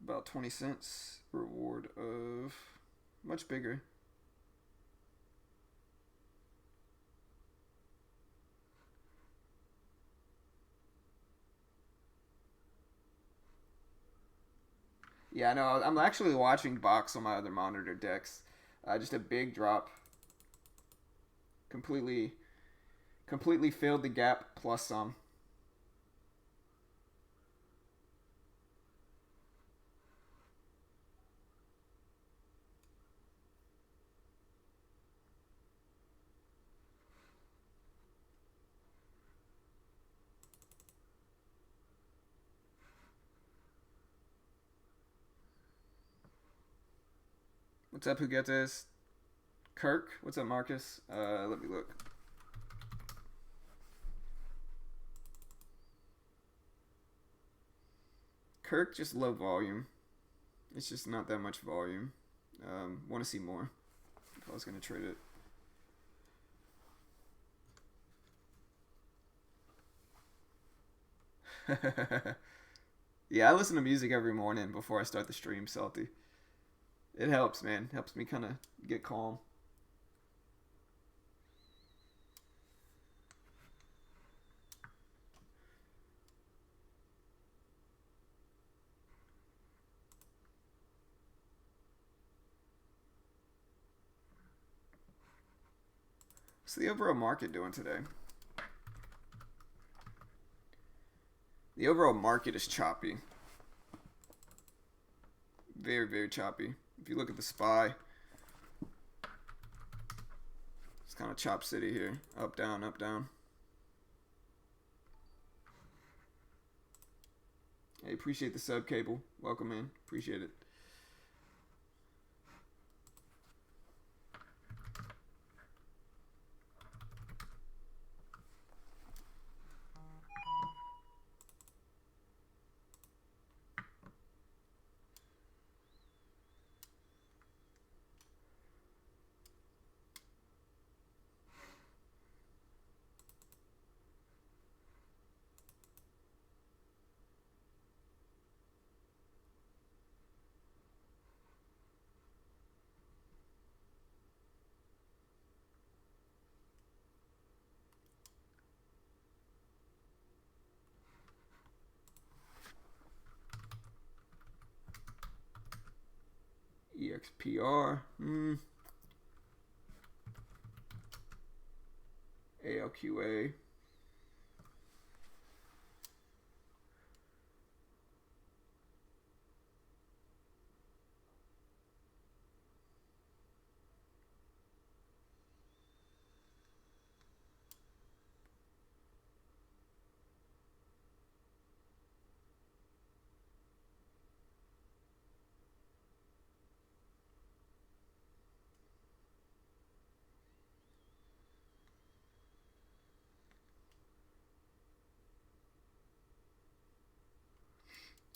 about 20 cents. Reward of much bigger. Yeah, no, I'm actually watching box on my other monitor decks. Just a big drop. Completely filled the gap plus some. What's up, who gets this? Kirk? What's up, Marcus? Let me look. Kirk, just low volume. It's just not that much volume. Want to see more if I was going to trade it. Yeah, I listen to music every morning before I start the stream, Salty. It helps, man. Helps me kind of get calm. What's the overall market doing today? The overall market is choppy. Very, very choppy. If you look at the SPY, it's kind of chop city here. Up, down, up, down. Hey, appreciate the sub, Cable. Welcome in. Appreciate it. EXPR. ALQA.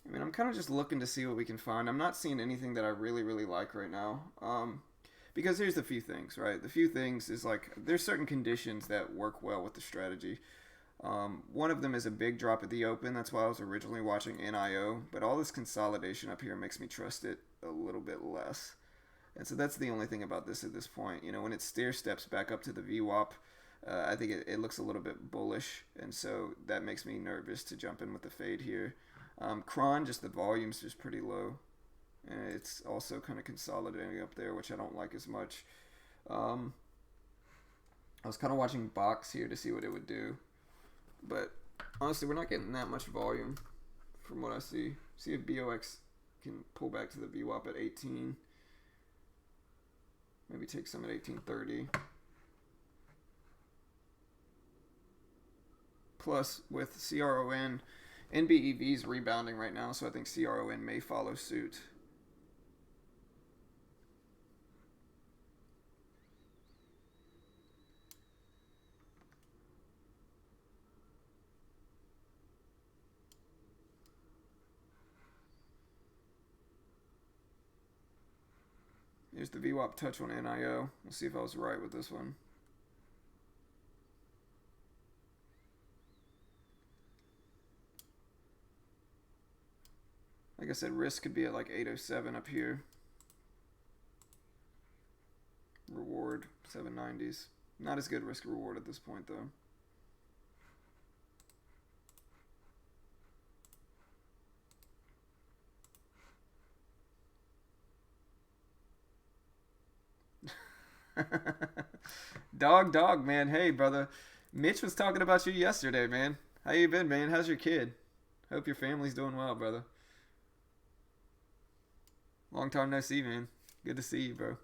I mean, I'm kind of just looking to see what we can find. I'm not seeing anything that I really, really like right now. Because here's the few things, right? The few things is like there's certain conditions that work well with the strategy. One of them is a big drop at the open. That's why I was originally watching NIO. But all this consolidation up here makes me trust it a little bit less. And so that's the only thing about this at this point. You know, when it stair steps back up to the VWAP, I think it looks a little bit bullish. And so that makes me nervous to jump in with the fade here. Cron, just the volume's just pretty low. And it's also kind of consolidating up there, which I don't like as much. I was kind of watching Box here to see what it would do. But honestly, we're not getting that much volume from what I see. See if BOX can pull back to the VWAP at 18. Maybe take some at 1830. Plus, with CRON, NBEV is rebounding right now, so I think CRON may follow suit. Here's the VWAP touch on NIO. We'll see if I was right with this one. Like I said, risk could be at like 807 up here. Reward, 790s. Not as good risk reward at this point, though. Dog, man. Hey, brother. Mitch was talking about you yesterday, man. How you been, man? How's your kid? Hope your family's doing well, brother. Long time no see, man. Good to see you, bro.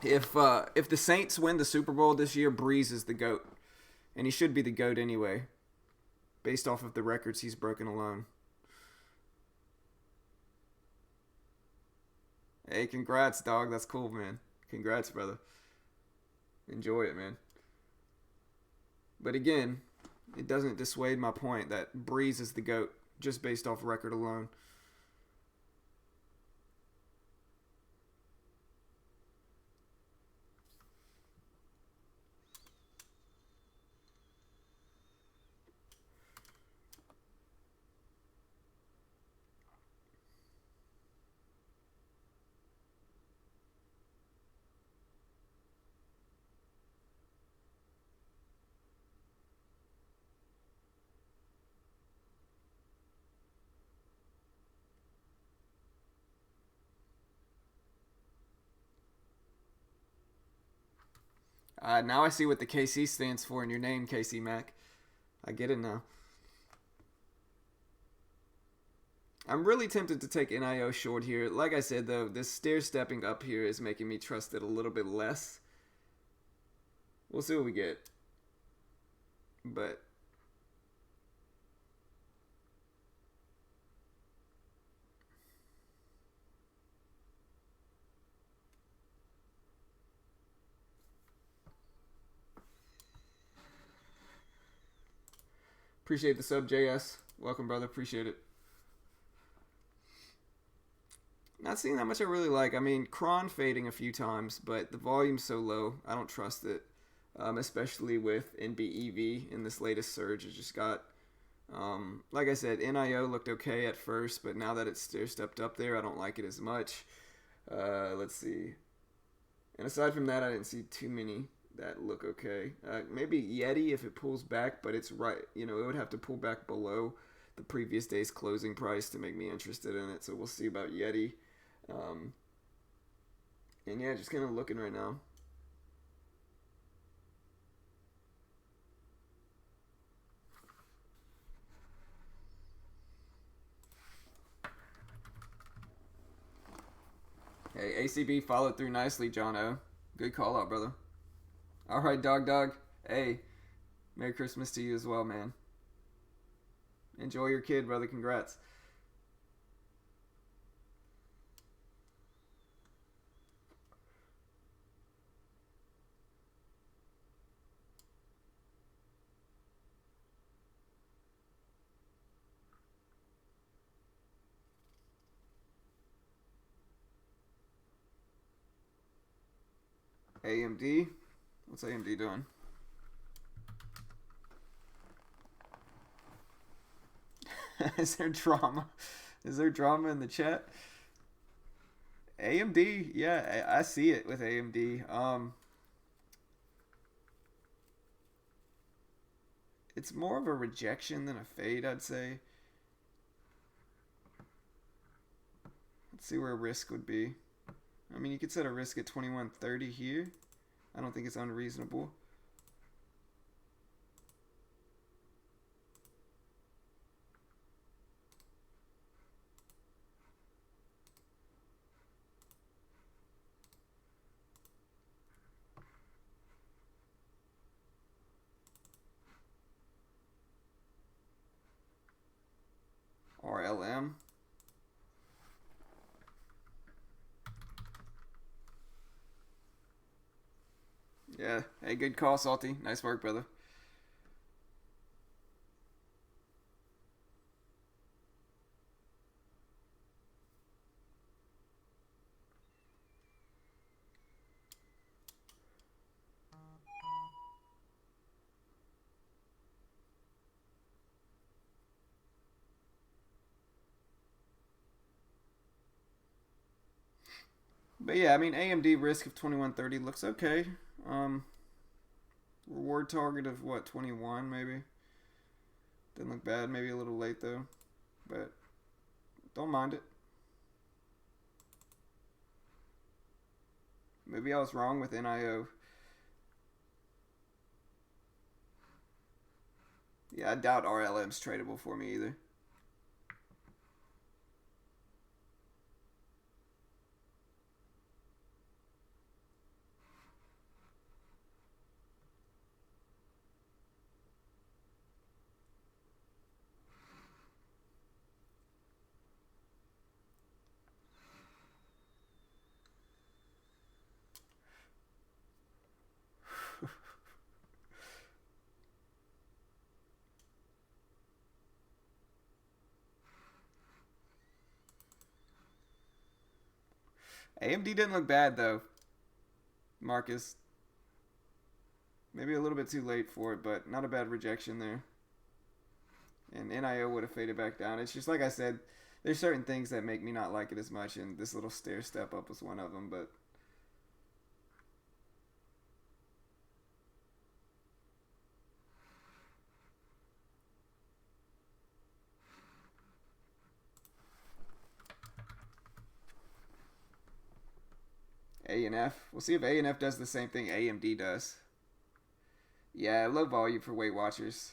If the Saints win the Super Bowl this year, Breeze is the GOAT. And he should be the GOAT anyway, based off of the records he's broken alone. Hey, congrats, dog. That's cool, man. Congrats, brother. Enjoy it, man. But again, it doesn't dissuade my point that Breeze is the GOAT just based off record alone. Now I see what the KC stands for in your name, KC Mac. I get it now. I'm really tempted to take NIO short here. Like I said, though, this stair stepping up here is making me trust it a little bit less. We'll see what we get. But appreciate the sub, JS. Welcome, brother. Appreciate it. Not seeing that much I really like. I mean, Cron fading a few times, but the volume's so low, I don't trust it. Especially with NBEV in this latest surge. It just got, like I said, NIO looked okay at first, but now that it's stair stepped up there, I don't like it as much. Let's see. And aside from that, I didn't see too many that look okay. Maybe Yeti if it pulls back, but it's right. You know, it would have to pull back below the previous day's closing price to make me interested in it. So we'll see about Yeti. Um, and yeah, just kind of looking right now. Hey, ACB followed through nicely, John O. Good call out, brother. All right, dog. Hey, Merry Christmas to you as well, man. Enjoy your kid, brother. Congrats. AMD. What's AMD doing? Is there drama? Is there drama in the chat? AMD, yeah, I see it with AMD. It's more of a rejection than a fade, I'd say. Let's see where risk would be. I mean, you could set a risk at 21.30 here. I don't think it's unreasonable. RLM. Yeah. Hey, good call, Salty. Nice work, brother. But yeah, I mean, AMD risk of 21.30 looks okay. Um, Reward target of what, 21 maybe? Didn't look bad. Maybe a little late though, but don't mind it. Maybe I was wrong with NIO. Yeah, I doubt RLM's tradable for me either. AMD didn't look bad though, Marcus. Maybe a little bit too late for it, but not a bad rejection there. And NIO would have faded back down. It's just like I said, there's certain things that make me not like it as much, and this little stair step up was one of them. But A and F, we'll see if A and F does the same thing AMD does. Yeah, low volume for Weight Watchers.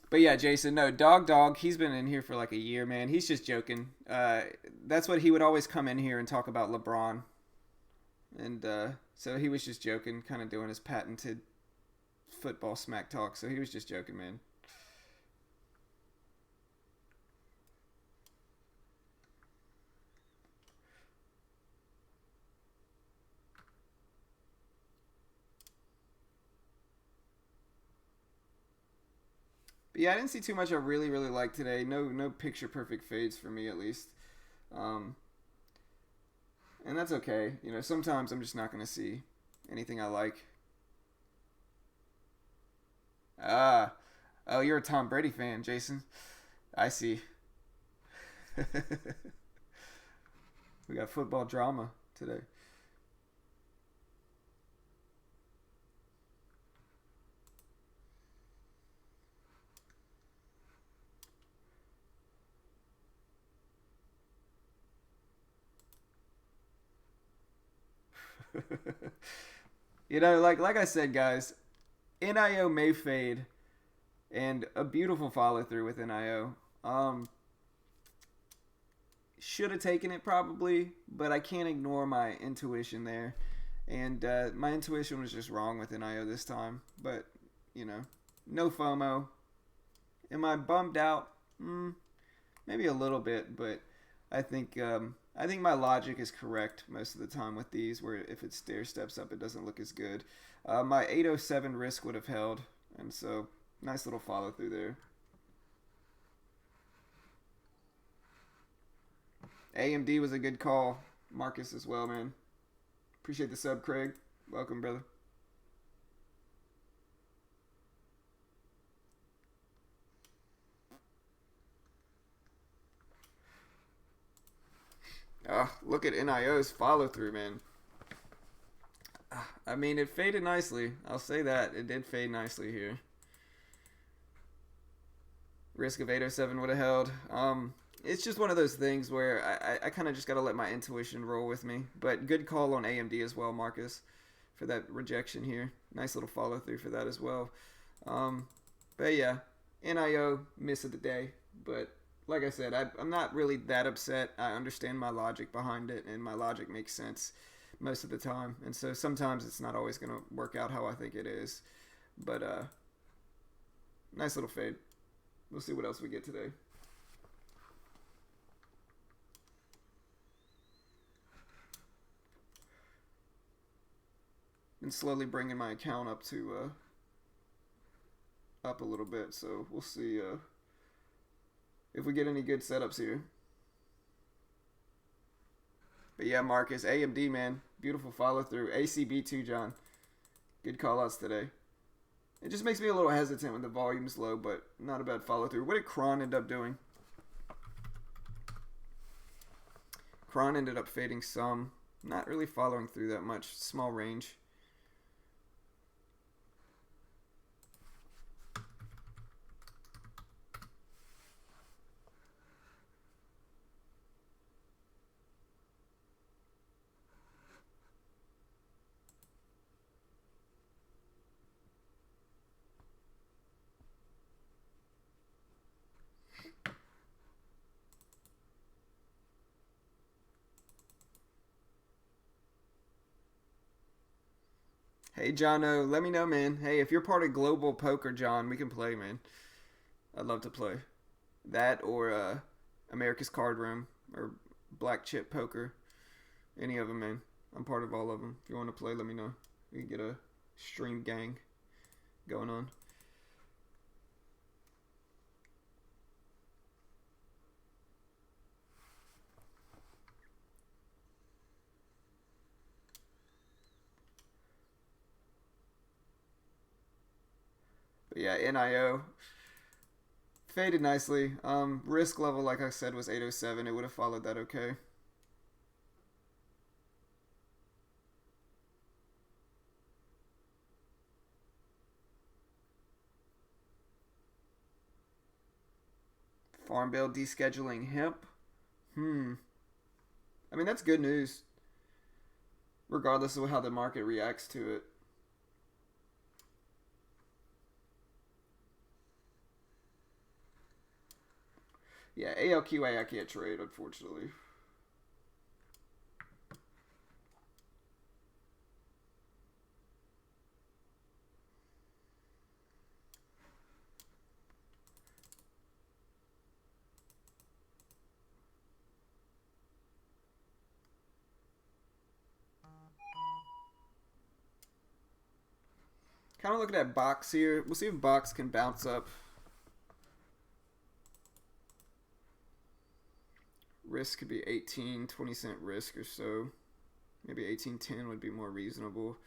But yeah, Jason, no, Dog, he's been in here for like a year, man. He's just joking. That's what he would always come in here and talk about LeBron. And so he was just joking, kind of doing his patented football smack talk. So he was just joking, man. But yeah, I didn't see too much I really like today. No picture perfect fades for me at least. Um, and that's okay. You know, sometimes I'm just not gonna see anything I like. Ah, Oh, you're a Tom Brady fan, Jason. I see. We got football drama today. Like I said, guys, NIO may fade, and a beautiful follow through with NIO. Should have taken it probably, but I can't ignore my intuition there, and my intuition was just wrong with NIO this time. But you know, no FOMO. Am I bummed out? Maybe a little bit, but I think my logic is correct most of the time with these. Where if it stair steps up, it doesn't look as good. My 807 risk would have held, and so nice little follow through there. AMD was a good call, Marcus as well, man. Appreciate the sub, Craig. Welcome, brother. Look at NIO's follow through, man. I mean, it faded nicely. I'll say that. It did fade nicely here. Risk of 807 would have held. It's just one of those things where I kind of just got to let my intuition roll with me. But good call on AMD as well, Marcus, for that rejection here. Nice little follow through for that as well. But yeah, NIO miss of the day. But like I said, I'm not really that upset. I understand my logic behind it, and my logic makes sense most of the time. And so sometimes it's not always going to work out how I think it is. But nice little fade. We'll see what else we get today. Been slowly bringing my account up to up a little bit, so we'll see if we get any good setups here. But yeah, Marcus, AMD, man, beautiful follow through. ACB too, John. Good call outs today. It just makes me a little hesitant when the volume's low, but not a bad follow through. What did Kron end up doing? Kron ended up fading some, not really following through that much. Small range. Hey, Jono, let me know, man. Hey, if you're part of Global Poker, John, we can play, man. I'd love to play. That or America's Card Room or Black Chip Poker. Any of them, man. I'm part of all of them. If you want to play, let me know. We can get a stream gang going on. But yeah, NIO faded nicely. Risk level, like I said, was 807. It would have followed that okay. Farm Bill descheduling hemp. I mean, that's good news, regardless of how the market reacts to it. Yeah, ALQA I can't trade, unfortunately. Kind of looking at box here. We'll see if box can bounce up. Risk could be 18, 20-cent risk or so. Maybe 18.10 would be more reasonable.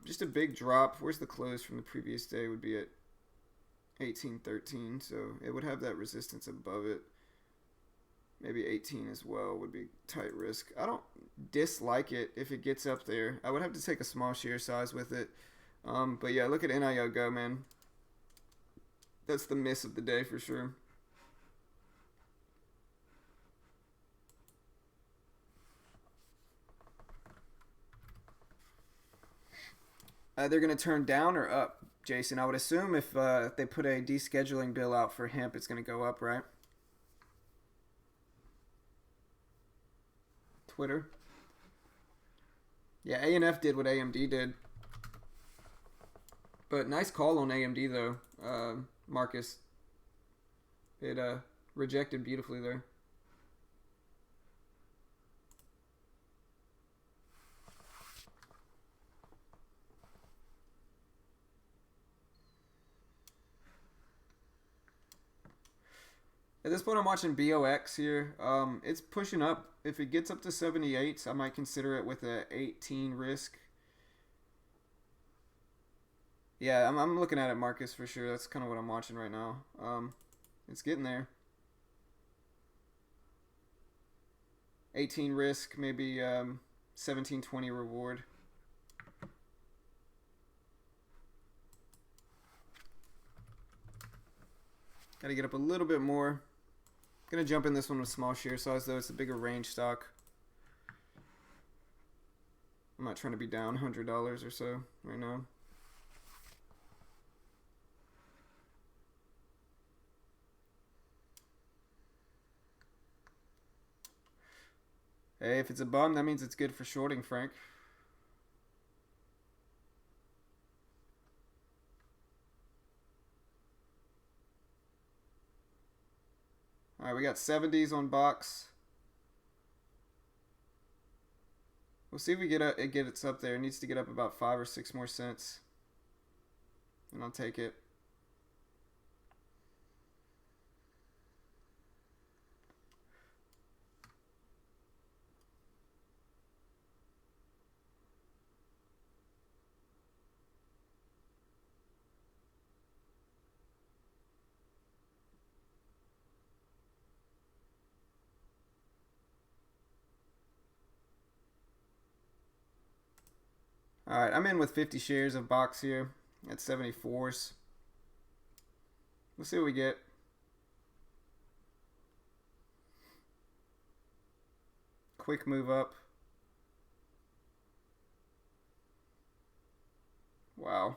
Just a big drop. Where's the close from the previous day? Would be at 18.13, so it would have that resistance above it. Maybe 18 as well would be tight risk. I don't dislike it if it gets up there. I would have to take a small share size with it. But yeah, look at NIO go, man. That's the miss of the day for sure. They're going to turn down or up, Jason? I would assume if they put a descheduling bill out for hemp, it's going to go up, right? Twitter. Yeah, ANF did what AMD did. But nice call on AMD, though, Marcus. It rejected beautifully there. At this point, I'm watching BOX here. It's pushing up. If it gets up to 78, I might consider it with a 18 risk. Yeah, I'm looking at it, Marcus, for sure. That's kind of what I'm watching right now. It's getting there. 18 risk, maybe 17.20 reward. Got to get up a little bit more. Gonna jump in this one with small share size though. It's a bigger range stock. I'm not trying to be down $100 or so right now. Hey, if it's a bum, that means it's good for shorting, Frank. Alright, we got 70s on box. We'll see if we it gets up there. It needs to get up about 5 or 6 more cents. And I'll take it. Alright, I'm in with 50 shares of box here at 74s. We'll see what we get. Quick move up. Wow.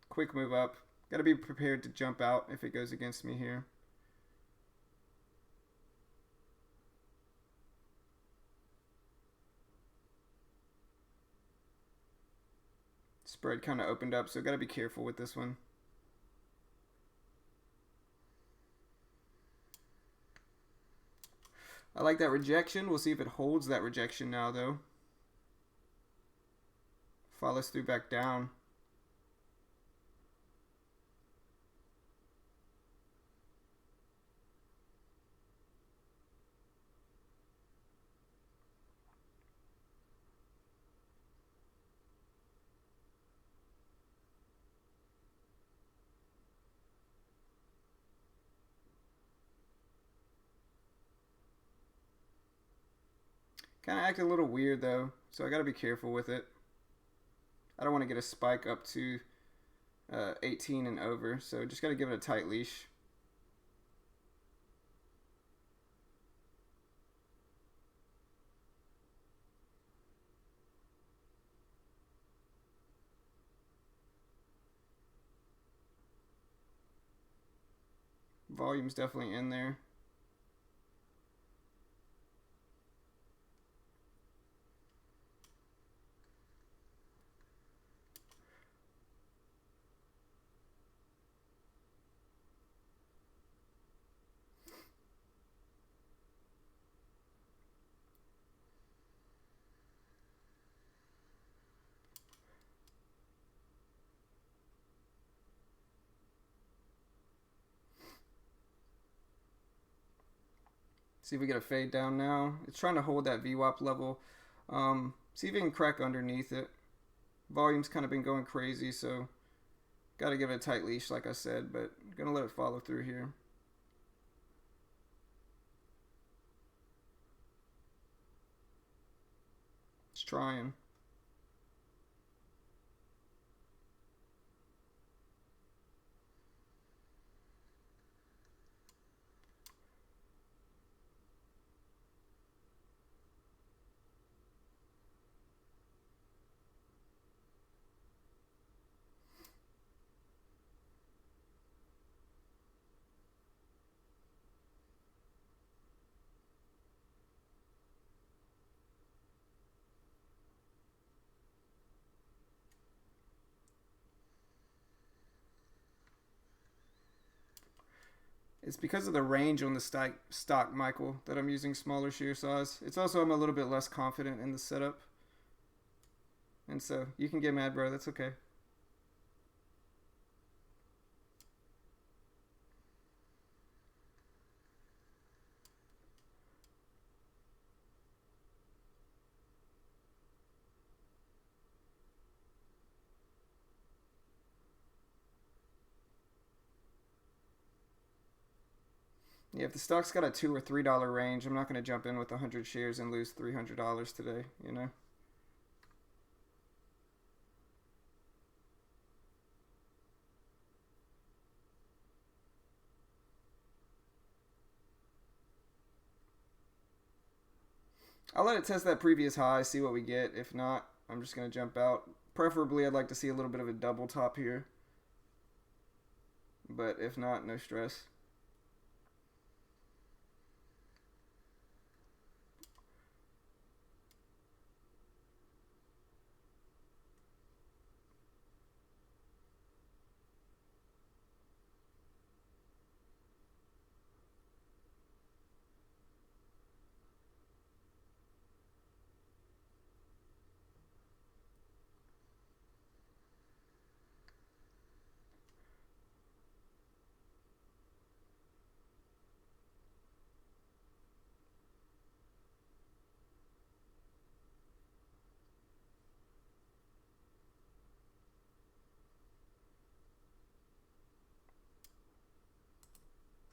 Quick move up. Got to be prepared to jump out if it goes against me here. Spread kind of opened up, so got to be careful with this one. I like that rejection. We'll see if it holds that rejection now, though. Follows through back down. Kind of acting a little weird though, so I gotta be careful with it. I don't want to get a spike up to 18 and over, so just gotta give it a tight leash. Volume's definitely in there. See if we get a fade down now. It's trying to hold that VWAP level. See if we can crack underneath it. Volume's kind of been going crazy, so Got to give it a tight leash, like I said, but gonna let it follow through here. It's trying. It's because of the range on the stock, Michael, that I'm using smaller shear size. It's also I'm a little bit less confident in the setup. And so you can get mad, bro. That's okay. Yeah, if the stock's got a $2 or $3 range, I'm not going to jump in with 100 shares and lose $300 today, you know? I'll let it test that previous high, see what we get. If not, I'm just going to jump out. Preferably, I'd like to see a little bit of a double top here. But if not, no stress.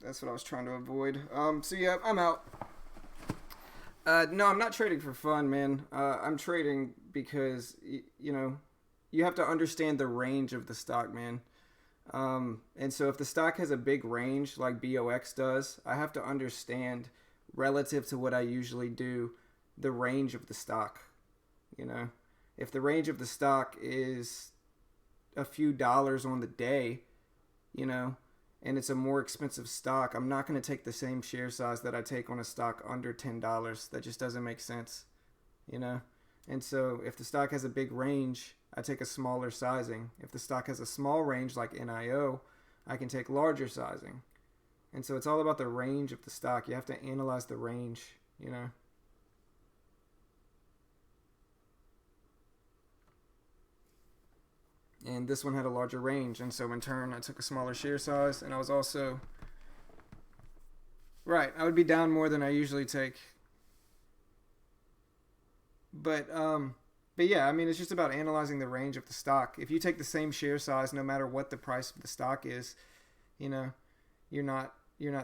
That's what I was trying to avoid. So yeah, I'm out. No, I'm not trading for fun, man. I'm trading because you know you have to understand the range of the stock, man. And so if the stock has a big range like BOX does, I have to understand relative to what I usually do the range of the stock. You know, if the range of the stock is a few dollars on the day, you know, and it's a more expensive stock, I'm not going to take the same share size that I take on a stock under $10. That just doesn't make sense, you know? And so if the stock has a big range, I take a smaller sizing. If the stock has a small range like NIO, I can take larger sizing. And so it's all about the range of the stock. You have to analyze the range, you know? And this one had a larger range, and so in turn I took a smaller share size, and I was also right, I would be down more than I usually take. But yeah, I mean it's just about analyzing the range of the stock. If you take the same share size no matter what the price of the stock is, you know, you're not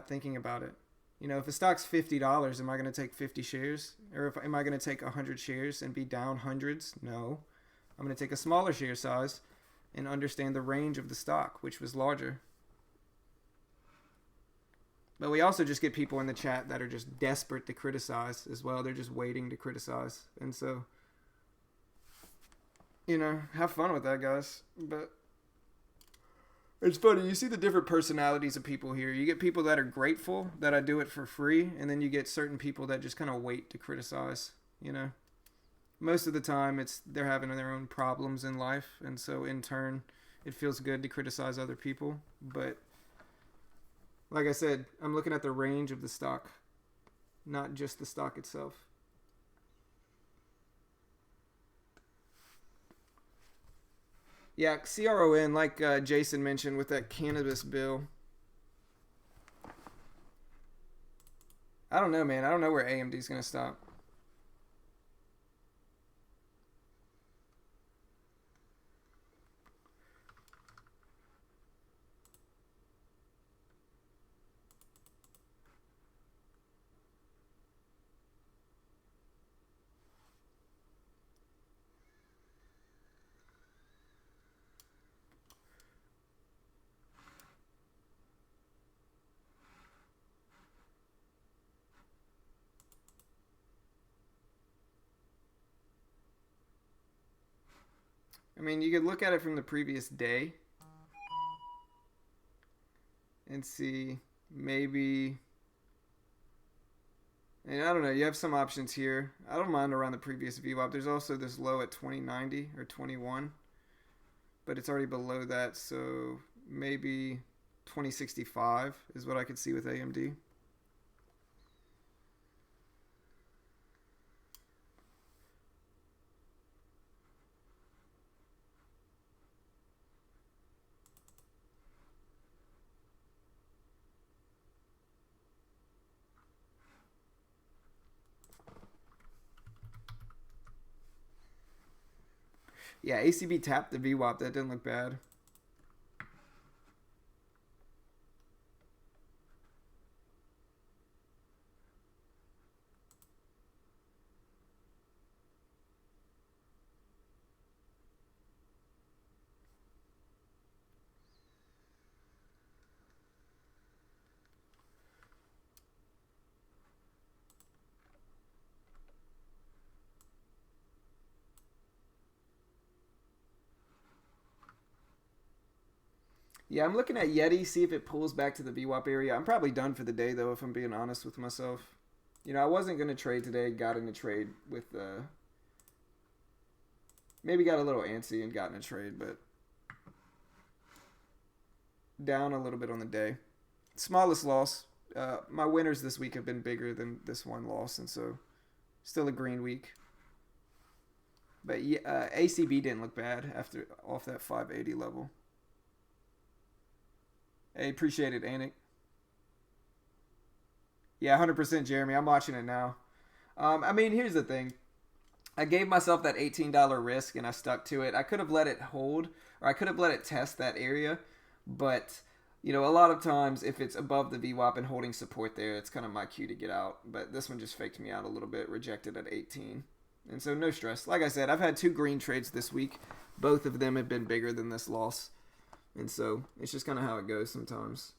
thinking about it. You know, if the stock's $50, am I going to take 50 shares, or am I going to take 100 shares and be down hundreds? No, I'm going to take a smaller share size and understand the range of the stock, which was larger. But we also just get people in the chat that are just desperate to criticize as well. They're just waiting to criticize. And so, you know, have fun with that, guys. But it's funny. You see the different personalities of people here. You get people that are grateful that I do it for free. And then you get certain people that just kind of wait to criticize, you know. Most of the time they're having their own problems in life, and so in turn it feels good to criticize other people. But like I said, I'm looking at the range of the stock, not just the stock itself. Yeah, CRON, like Jason mentioned with that cannabis bill. I don't know, man. I don't know where AMD's going to stop. I mean, you could look at it from the previous day and see maybe. And I don't know. You have some options here. I don't mind around the previous VWAP. There's also this low at 2090 or 21, but it's already below that. So maybe 2065 is what I could see with AMD. Yeah, ACB tapped the VWAP. That didn't look bad. Yeah, I'm looking at Yeti, see if it pulls back to the VWAP area. I'm probably done for the day, though, if I'm being honest with myself. You know, I wasn't going to trade today. Got in a trade with... maybe got a little antsy and got in a trade, but... down a little bit on the day. Smallest loss. My winners this week have been bigger than this one loss, and so... still a green week. But yeah, ACB didn't look bad after off that 580 level. Hey, appreciate it, Anik. Yeah, 100% Jeremy. I'm watching it now. I mean, here's the thing. I gave myself that $18 risk and I stuck to it. I could have let it hold or I could have let it test that area. But, you know, a lot of times if it's above the VWAP and holding support there, it's kind of my cue to get out. But this one just faked me out a little bit, rejected at 18. And so no stress. Like I said, I've had 2 green trades this week. Both of them have been bigger than this loss. And so it's just kind of how it goes sometimes.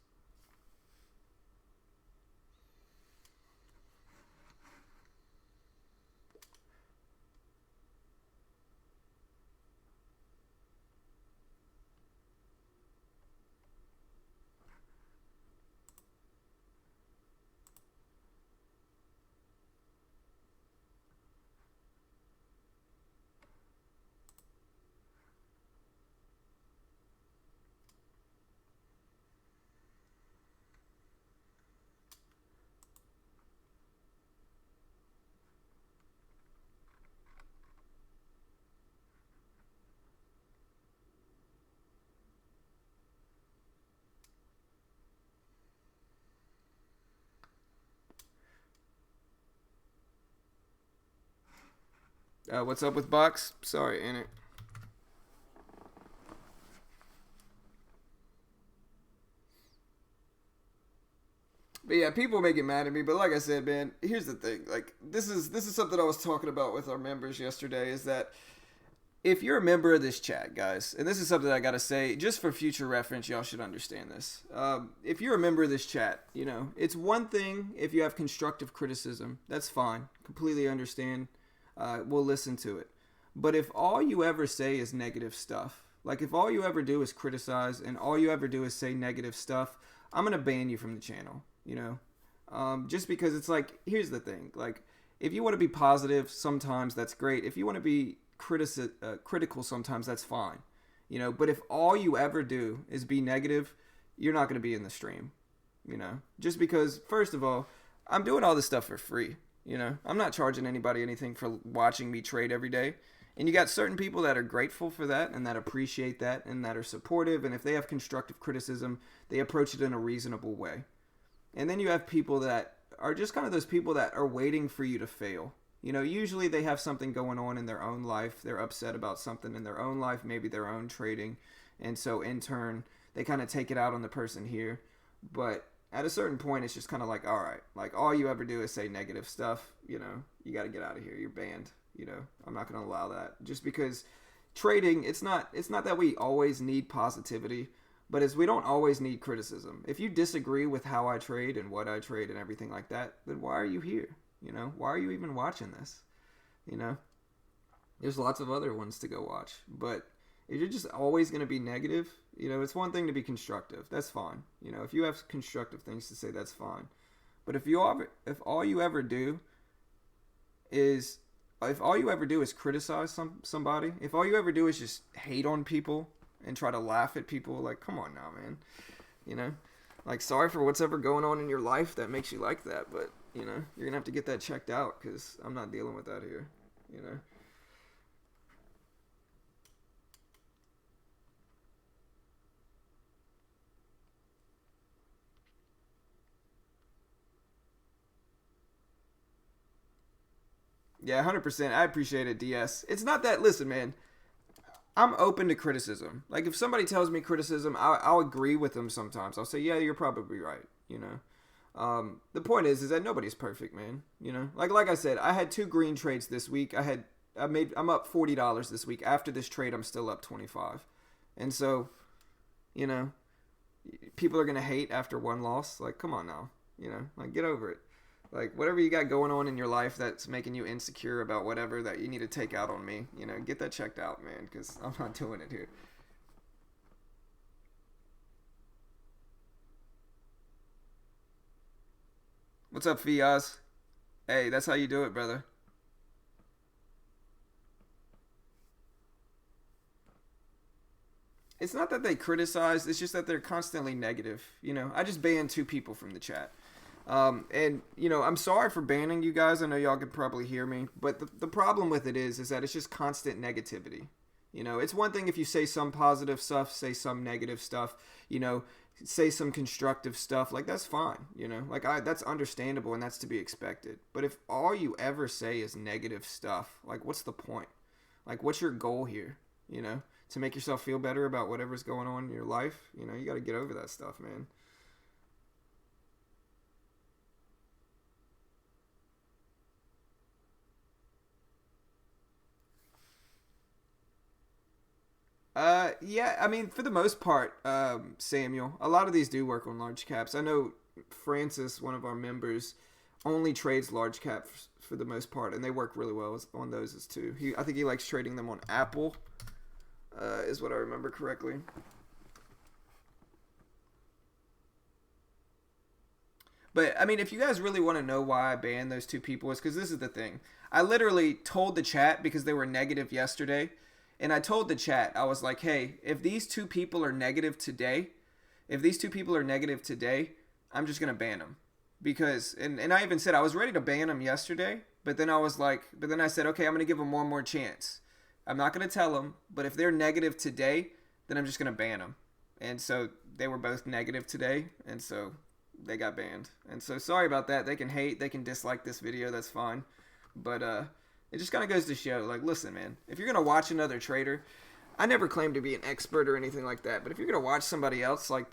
What's up with Box? Sorry, Anik. But yeah, people may get mad at me, but like I said, man, here's the thing. Like this is something I was talking about with our members yesterday. Is that if you're a member of this chat, guys, and this is something I gotta say, just for future reference, y'all should understand this. If you're a member of this chat, you know it's one thing if you have constructive criticism. That's fine. Completely understand. We'll listen to it. But if all you ever say is negative stuff, like if all you ever do is criticize and all you ever do is say negative stuff, I'm gonna ban you from the channel. You know, just because it's like, here's the thing. Like, if you want to be positive, sometimes that's great. If you want to be critical, sometimes that's fine. You know, but if all you ever do is be negative, you're not gonna be in the stream. You know, just because, first of all, I'm doing all this stuff for free. You know, I'm not charging anybody anything for watching me trade every day. And you got certain people that are grateful for that and that appreciate that and that are supportive. And if they have constructive criticism, they approach it in a reasonable way. And then you have people that are just kind of those people that are waiting for you to fail. You know, usually they have something going on in their own life. They're upset about something in their own life, maybe their own trading. And so in turn, they kind of take it out on the person here. But at a certain point, it's just kind of like, all right, like all you ever do is say negative stuff. You know, you got to get out of here. You're banned. You know, I'm not going to allow that. Just because trading, it's not that we always need positivity, but as we don't always need criticism. If you disagree with how I trade and what I trade and everything like that, then why are you here? You know, why are you even watching this? You know, there's lots of other ones to go watch. But if you're just always going to be negative, it's one thing to be constructive. That's fine. If you have constructive things to say, that's fine. But if all you ever do is criticize somebody, if all you ever do is just hate on people and try to laugh at people, like, come on now, man. Like, sorry for what's ever going on in your life that makes you like that, but you're gonna have to get that checked out, because I'm not dealing with that here. Yeah, 100%. I appreciate it, DS. It's not that. Listen, man. I'm open to criticism. Like, if somebody tells me criticism, I'll agree with them sometimes. I'll say, yeah, you're probably right. The point is that nobody's perfect, man. Like I said, I had 2 green trades this week. I'm up $40 this week. After this trade, I'm still up 25. And so, people are gonna hate after one loss. Like, come on now. Like, get over it. Like, whatever you got going on in your life that's making you insecure about whatever that you need to take out on me, get that checked out, man, because I'm not doing it here. What's up, Fiaz? Hey, that's how you do it, brother. It's not that they criticize, it's just that they're constantly negative. I just banned 2 people from the chat. And I'm sorry for banning you guys. I know y'all can probably hear me, but the problem with it is that it's just constant negativity. It's one thing if you say some positive stuff, say some negative stuff, say some constructive stuff. Like, that's fine. That's understandable and that's to be expected. But if all you ever say is negative stuff, like, what's the point? Like, what's your goal here? To make yourself feel better about whatever's going on in your life. You got to get over that stuff, man. Yeah, I mean, for the most part, Samuel, a lot of these do work on large caps. I know Francis, one of our members, only trades large caps for the most part, and they work really well on those as too. I think he likes trading them on Apple, is what I remember correctly. But, I mean, if you guys really want to know why I banned those 2 people, it's because this is the thing. I literally told the chat because they were negative yesterday. And I told the chat, I was like, hey, if these 2 people are negative today, I'm just going to ban them. Because, and I even said I was ready to ban them yesterday. But then I said, okay, I'm going to give them one more chance. I'm not going to tell them. But if they're negative today, then I'm just going to ban them. And so they were both negative today. And so they got banned. And so sorry about that. They can hate, they can dislike this video. That's fine. But it just kind of goes to show, like, listen, man, if you're going to watch another trader, I never claim to be an expert or anything like that. But if you're going to watch somebody else, like,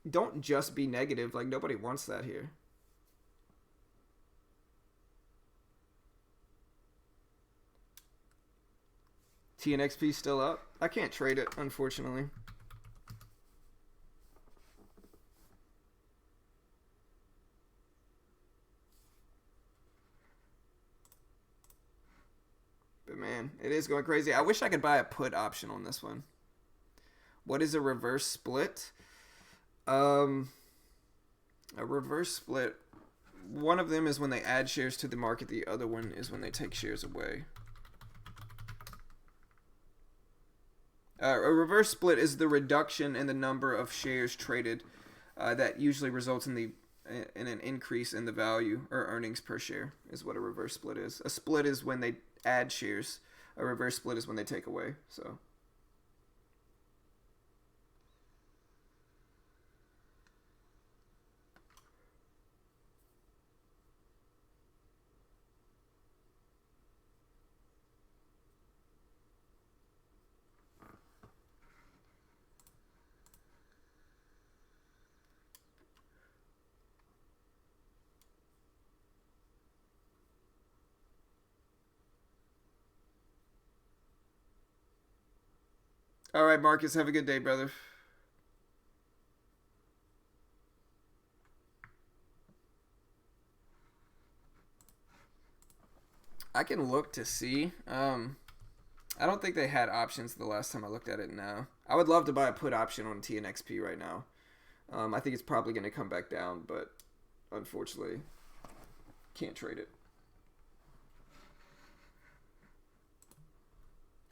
don't just be negative. Like, nobody wants that here. TNXP still up? I can't trade it, unfortunately. But man, it is going crazy. I wish I could buy a put option on this one. What is a reverse split? A reverse split. One of them is when they add shares to the market. The other one is when they take shares away. A reverse split is the reduction in the number of shares traded that usually results in an increase in the value or earnings per share is what a reverse split is. A split is when they add shares. A reverse split is when they take away. So. All right, Marcus, have a good day, brother. I can look to see. I don't think they had options the last time I looked at it now. I would love to buy a put option on TNXP right now. I think it's probably going to come back down, but unfortunately, can't trade it.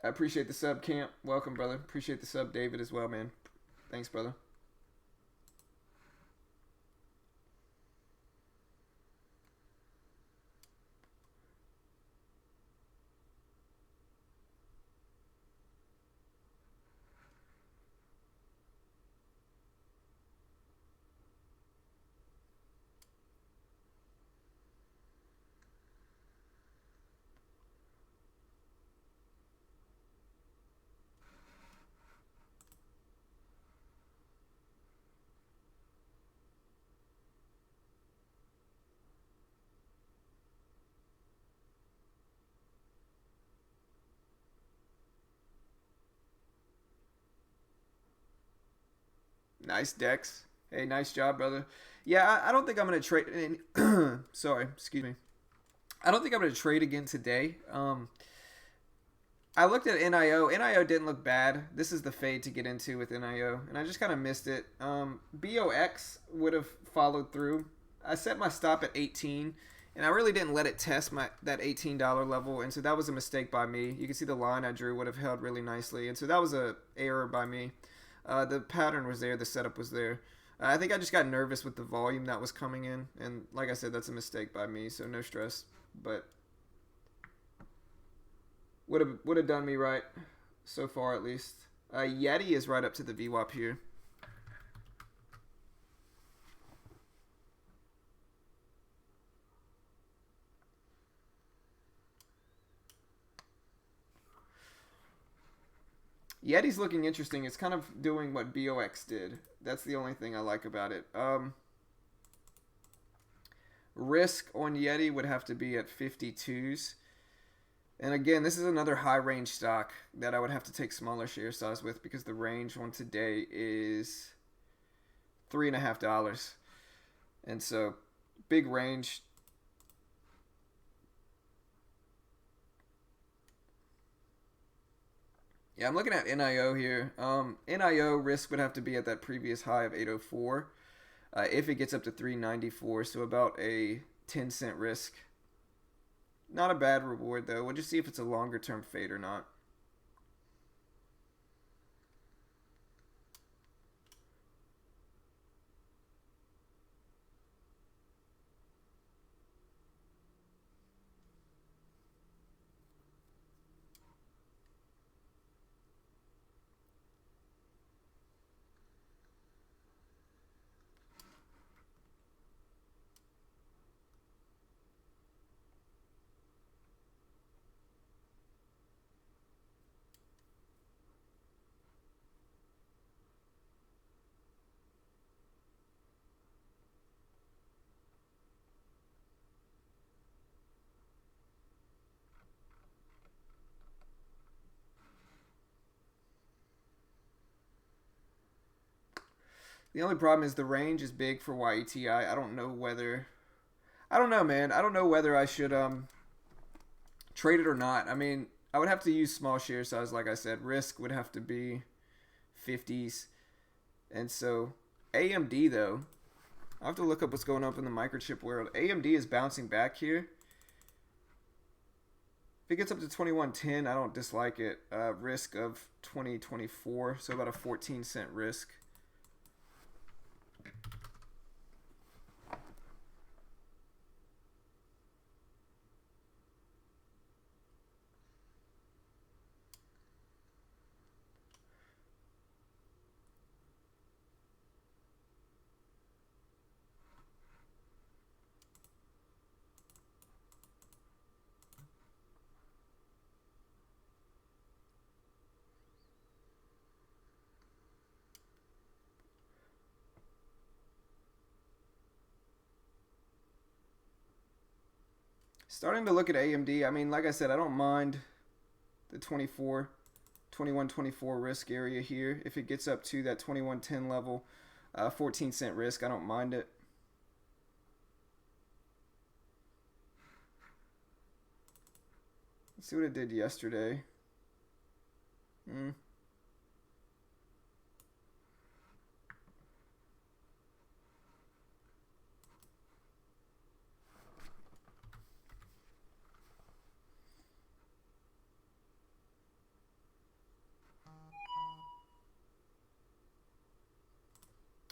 I appreciate the sub, Camp. Welcome, brother. Appreciate the sub, David, as well, man. Thanks, brother. Nice Dex. Hey, nice job, brother. Yeah, I don't think I'm gonna trade. Sorry, excuse me. I don't think I'm gonna trade again today. I looked at NIO. NIO didn't look bad. This is the fade to get into with NIO, and I just kind of missed it. BOX would have followed through. I set my stop at 18, and I really didn't let it test that $18 level, and so that was a mistake by me. You can see the line I drew would have held really nicely, and so that was a error by me. The pattern was there, the setup was there. I think I just got nervous with the volume that was coming in, and like I said, that's a mistake by me, so no stress. But would have done me right so far, at least. Yeti is right up to the VWAP here. Yeti's looking interesting. It's kind of doing what BOX did. That's the only thing I like about it. Risk on Yeti would have to be at 52s. And again, this is another high range stock that I would have to take smaller share size with because the range on today is $3.50. And so, big range. Yeah, I'm looking at NIO here. NIO risk would have to be at that previous high of 804 if it gets up to 394, so about a 10-cent risk. Not a bad reward, though. We'll just see if it's a longer-term fade or not. The only problem is the range is big for YETI. I don't know whether... I don't know, man. I don't know whether I should trade it or not. I mean, I would have to use small share size, like I said. Risk would have to be 50s. And so, AMD, though, I'll have to look up what's going on in the microchip world. AMD is bouncing back here. If it gets up to 2110, I don't dislike it. Risk of 2024, so about a 14-cent risk. Starting to look at AMD. I mean, like I said, I don't mind the 21-24 risk area here. If it gets up to that 2110 level, 14-cent risk, I don't mind it. Let's see what it did yesterday. Mm.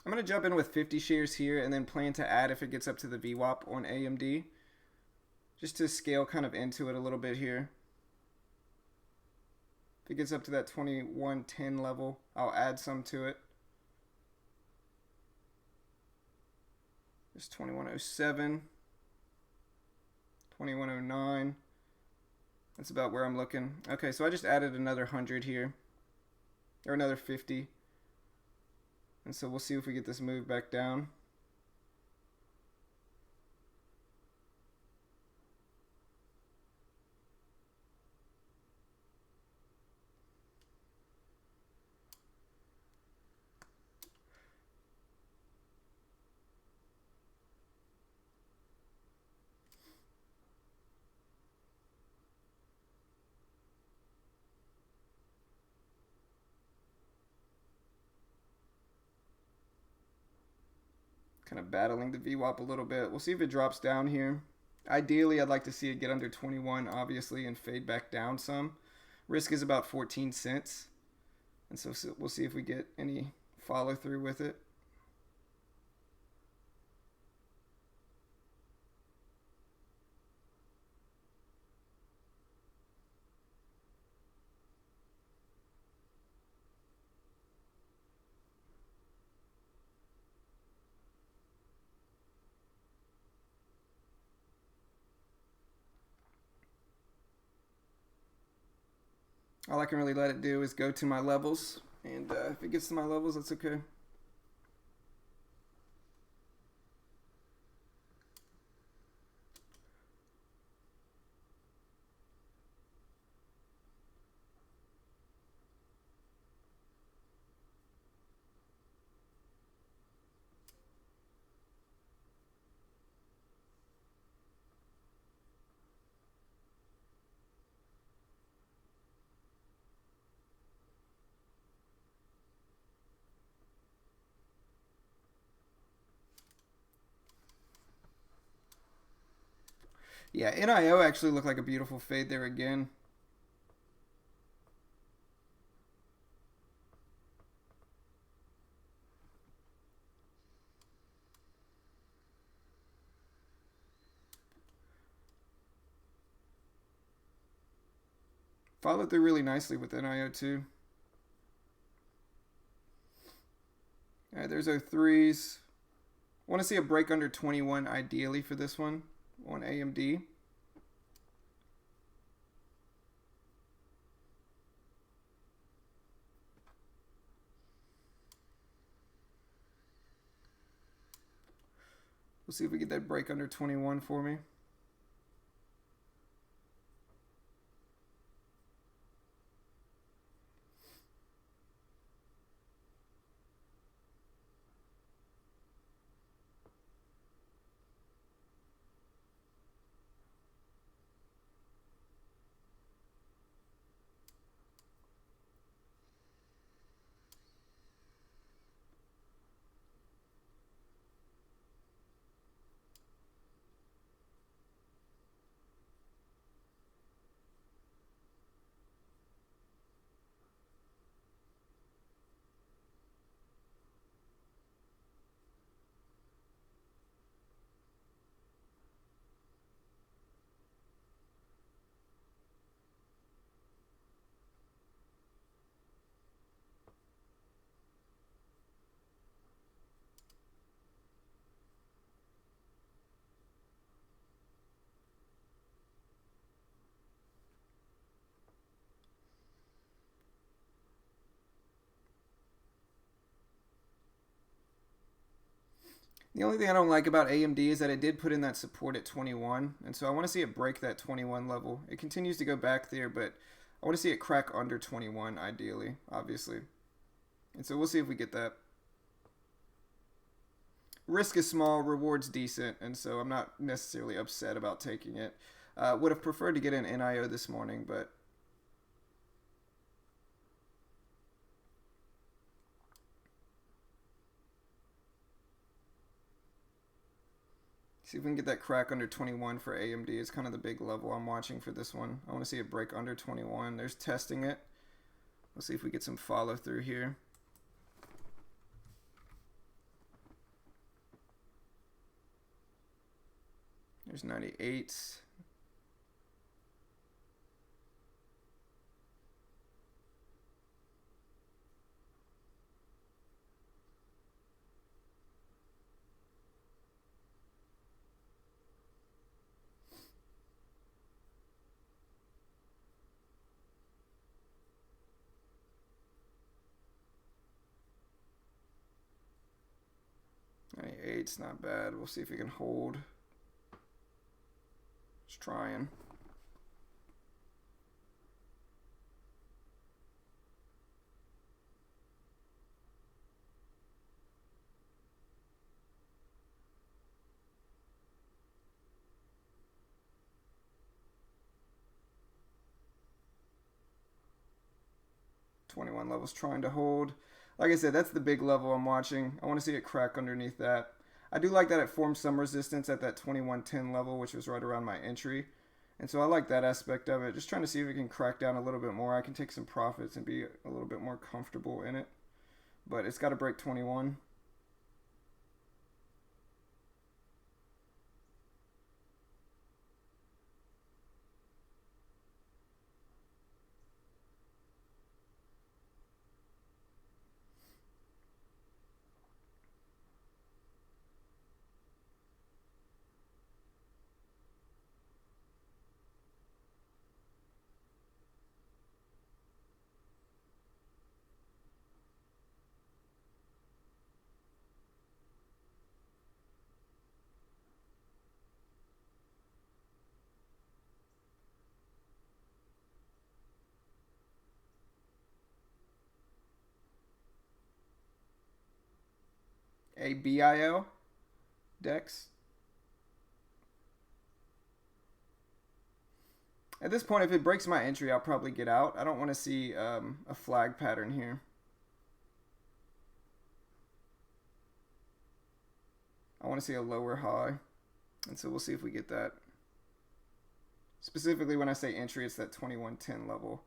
I'm going to jump in with 50 shares here and then plan to add if it gets up to the VWAP on AMD. Just to scale kind of into it a little bit here. If it gets up to that 2110 level, I'll add some to it. There's 2107, 2109. That's about where I'm looking. Okay, so I just added another 100 here, or another 50. And so we'll see if we get this move back down. Kind of battling the VWAP a little bit. We'll see if it drops down here. Ideally, I'd like to see it get under 21, obviously, and fade back down some. Risk is about 14 cents. And so we'll see if we get any follow through with it. All I can really let it do is go to my levels. And if it gets to my levels, that's okay. Yeah, NIO actually looked like a beautiful fade there again. Followed through really nicely with NIO too. All right, there's our threes. Want to see a break under 21 ideally for this one on AMD. We'll see if we get that break under 21 for me. The only thing I don't like about AMD is that it did put in that support at 21, and so I want to see it break that 21 level. It continues to go back there, but I want to see it crack under 21 ideally, obviously. And so we'll see if we get that. Risk is small, reward's decent, and so I'm not necessarily upset about taking it. Would have preferred to get an NIO this morning, but See if we can get that crack under 21 for AMD. It's kind of the big level I'm watching for this one. I want to see it break under 21. There's testing it. Let's see if we get some follow through here. There's 98. It's not bad. We'll see if we can hold. Just trying. .21 levels trying to hold. Like I said, that's the big level I'm watching. I want to see it crack underneath that. I do like that it formed some resistance at that 2110 level, which was right around my entry. And so I like that aspect of it. Just trying to see if it can crack down a little bit more. I can take some profits and be a little bit more comfortable in it. But it's got to break 21. A BIL Dex. At this point, if it breaks my entry, I'll probably get out. I don't want to see a flag pattern here. I want to see a lower high. And so we'll see if we get that. Specifically, when I say entry, it's that 2110 level.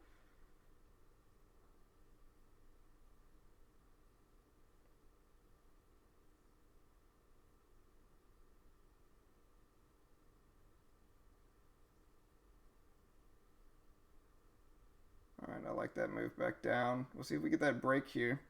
All right, I like that move back down. We'll see if we get that break here.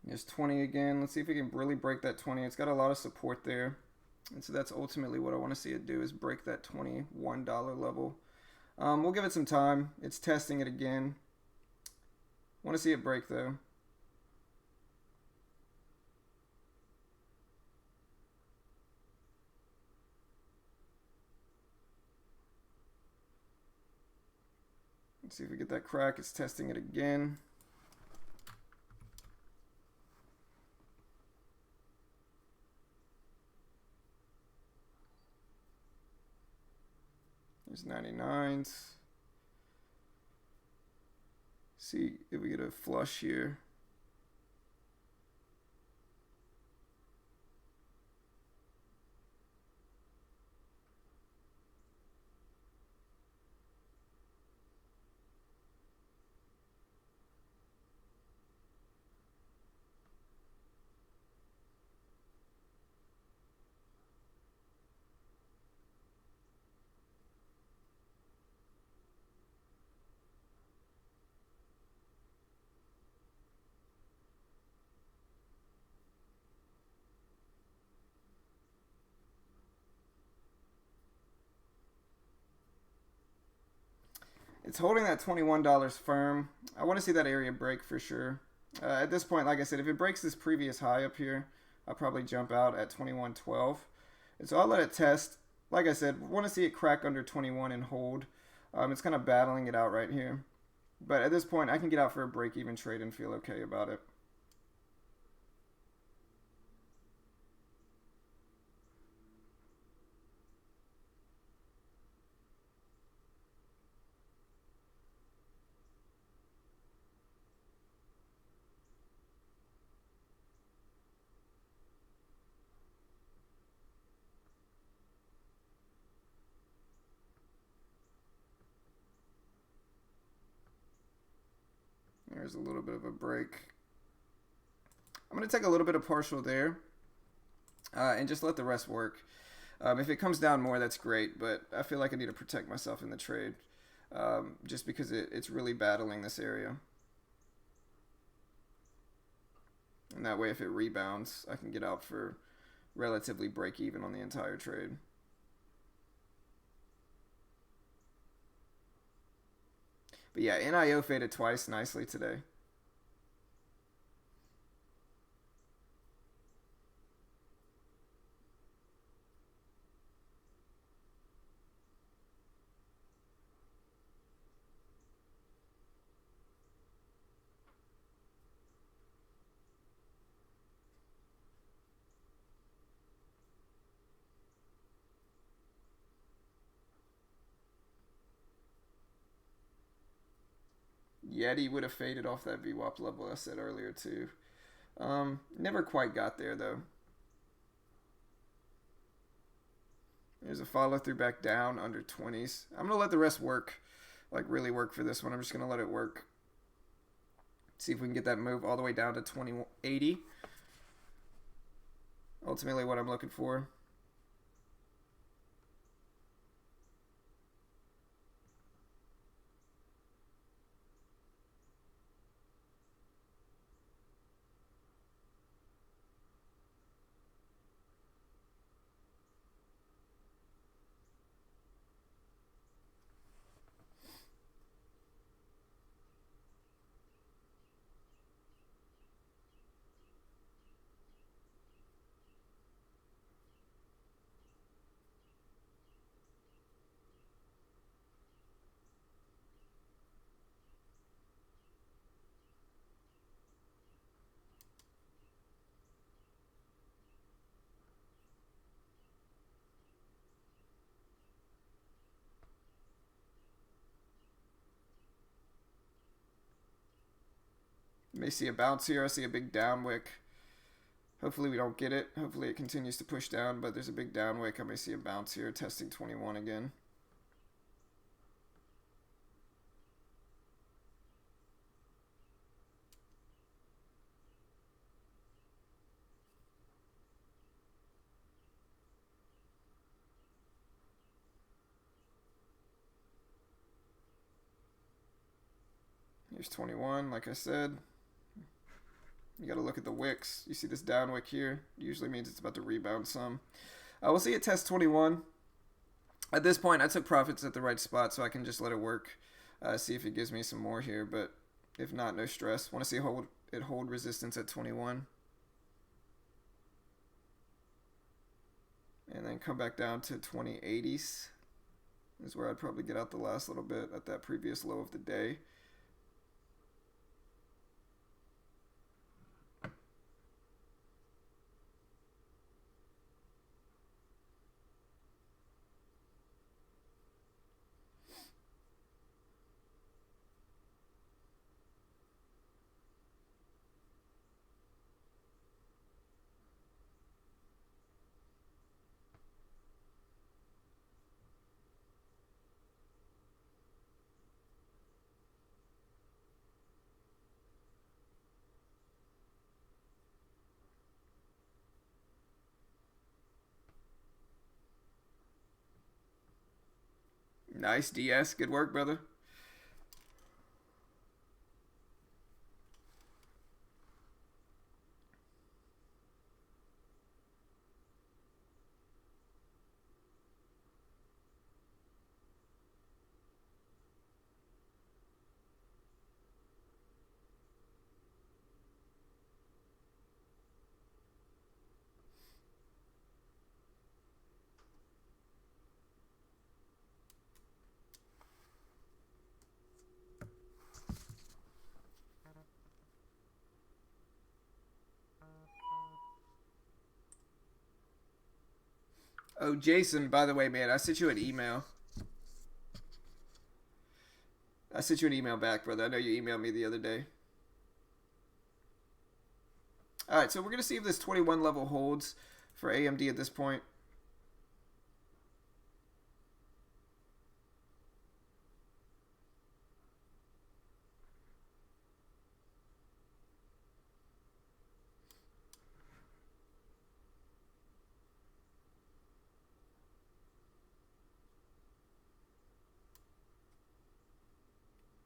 There's 20 again. Let's see if we can really break that 20. It's got a lot of support there. And so that's ultimately what I want to see it do, is break that $21 level. We'll give it some time. It's testing it again. Want to see it break though. Let's see if we get that crack. It's testing it again. There's 99s. See if we get a flush here. It's holding that $21 firm. I want to see that area break for sure. At this point, like I said, if it breaks this previous high up here, I'll probably jump out at 21.12. And so I'll let it test. Like I said, want to see it crack under 21 and hold. It's kind of battling it out right here. But at this point, I can get out for a break-even trade and feel okay about it. There's a little bit of a break. I'm going to take a little bit of partial there and just let the rest work. If it comes down more, that's great, but I feel like I need to protect myself in the trade just because it's really battling this area. And that way, if it rebounds, I can get out for relatively break even on the entire trade. But yeah, NIO faded twice nicely today. Yeti would have faded off that VWAP level I said earlier too. Never quite got there though. There's a follow through back down under 20s. I'm gonna let the rest work, like really work for this one. I'm just gonna let it work. See if we can get that move all the way down to 2080. Ultimately, what I'm looking for. You may see a bounce here. I see a big down wick. Hopefully we don't get it. Hopefully it continues to push down, but there's a big down wick. I may see a bounce here, testing 21 again. Here's 21, like I said. You got to look at the wicks. You see this down wick here. Usually means it's about to rebound some. We'll see it test 21. At this point, I took profits at the right spot, so I can just let it work. See if it gives me some more here, but if not, no stress. Want to see it hold resistance at 21. And then come back down to 2080s. Is where I'd probably get out the last little bit at that previous low of the day. Nice, DS. Good work, brother. Oh, Jason, by the way, man, I sent you an email. I sent you an email back, brother. I know you emailed me the other day. Alright, so we're going to see if this 21 level holds for AMD at this point.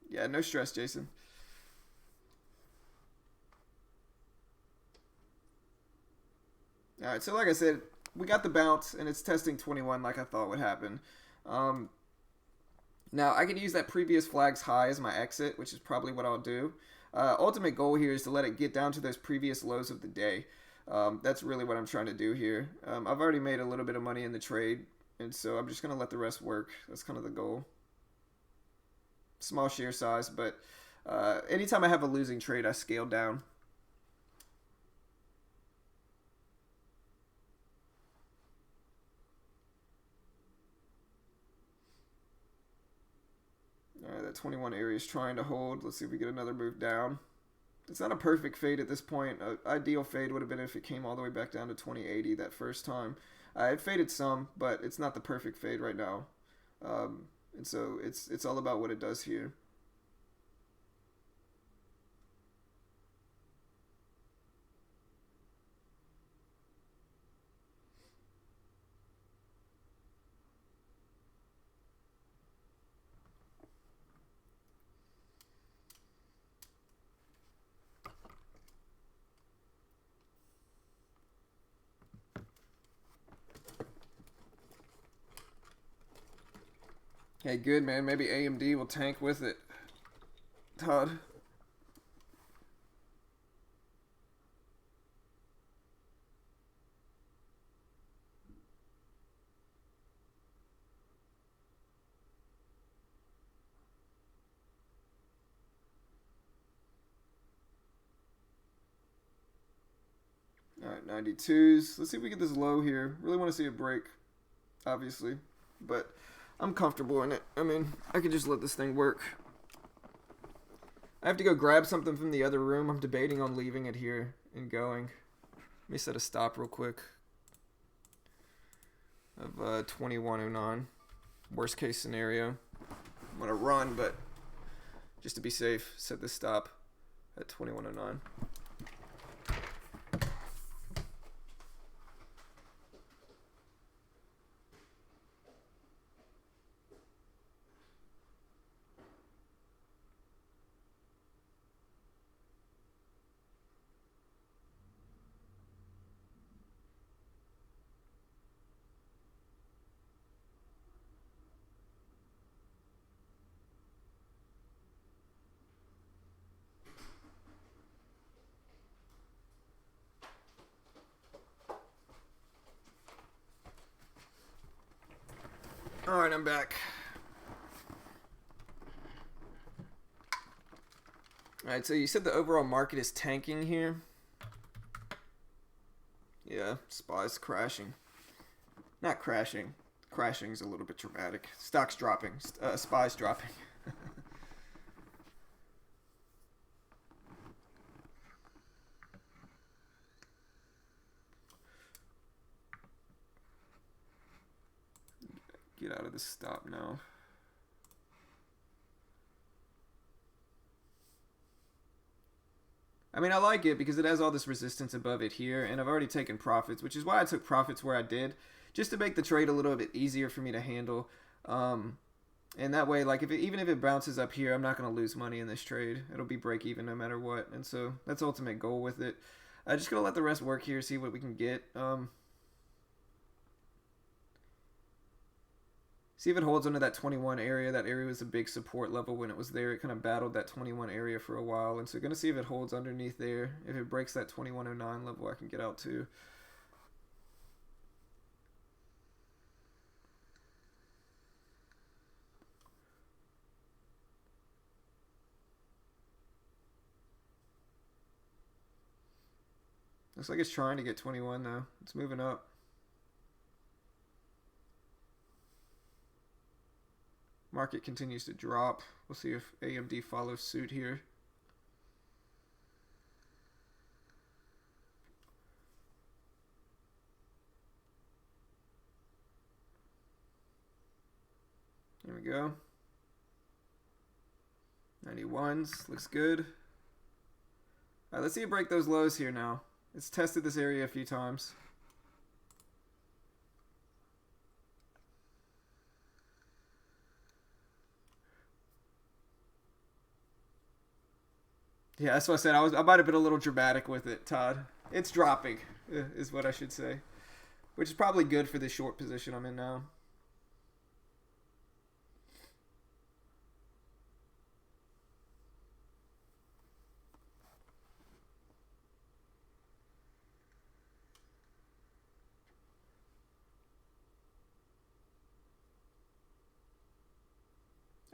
Yeah, no stress, Jason. Alright, so like I said, we got the bounce, and it's testing 21 like I thought would happen. Um, Now, I can use that previous flag's high as my exit, which is probably what I'll do. Ultimate goal here is to let it get down to those previous lows of the day. That's really what I'm trying to do here. I've already made a little bit of money in the trade, and so I'm just going to let the rest work. That's kind of the goal. Small share size, but anytime I have a losing trade, I scale down. Alright, that 21 area is trying to hold. Let's see if we get another move down. It's not a perfect fade at this point. Ideal fade would have been if it came all the way back down to 2080 that first time. It faded some, but it's not the perfect fade right now. And so it's all about what it does here. Hey, good, man. Maybe AMD will tank with it. Todd. Alright, 92s. Let's see if we get this low here. Really want to see it break, obviously. But I'm comfortable in it. I mean, I can just let this thing work. I have to go grab something from the other room. I'm debating on leaving it here and going. Let me set a stop real quick. Of 2109. Worst case scenario. I'm going to run, but just to be safe, set the stop at 2109. Alright, I'm back. Alright, so you said the overall market is tanking here. Yeah, SPY's crashing. Not crashing. Crashing is a little bit dramatic. Stock's dropping. SPY's dropping. Get out of the stop now. I mean, I like it because it has all this resistance above it here, and I've already taken profits, which is why I took profits where I did, just to make the trade a little bit easier for me to handle. And that way, like, even if it bounces up here, I'm not going to lose money in this trade. It'll be break even no matter what, and so that's the ultimate goal with it. I'm just going to let the rest work here, see what we can get. See if it holds under that 21 area. That area was a big support level when it was there. It kind of battled that 21 area for a while. And so going to see if it holds underneath there. If it breaks that 2109 level, I can get out too. Looks like it's trying to get 21 though. It's moving up. Market continues to drop. We'll see if AMD follows suit here. Here we go. 91s. Looks good. Alright, let's see it break those lows here now. It's tested this area a few times. Yeah, that's what I said. I might have been a little dramatic with it, Todd. It's dropping, is what I should say. Which is probably good for the short position I'm in now.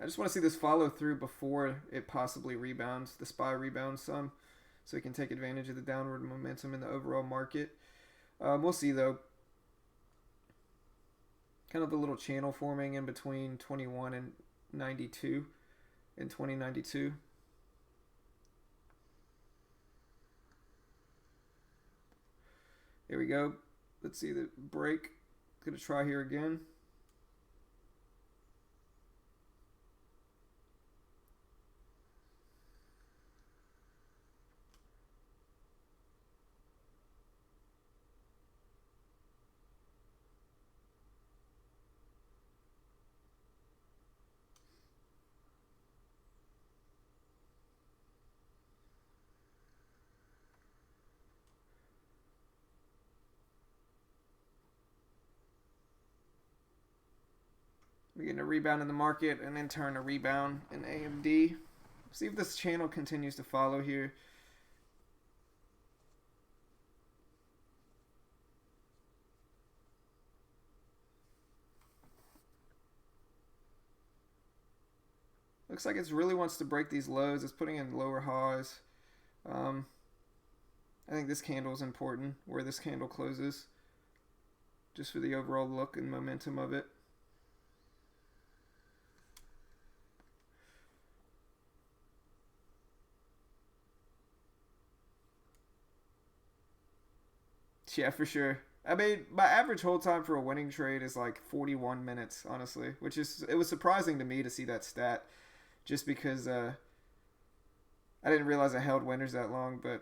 I just want to see this follow through before it possibly rebounds, the SPY rebounds some, so we can take advantage of the downward momentum in the overall market. We'll see though. Kind of the little channel forming in between 21 and 92 and 2092. Here we go. Let's see the break. Gonna try here again. We're getting a rebound in the market and in turn a rebound in AMD. See if this channel continues to follow here. Looks like it really wants to break these lows. It's putting in lower highs. I think this candle is important, where this candle closes, just for the overall look and momentum of it. Yeah, for sure. I mean, my average hold time for a winning trade is like 41 minutes, honestly, which is, it was surprising to me to see that stat, just because I didn't realize I held winners that long, but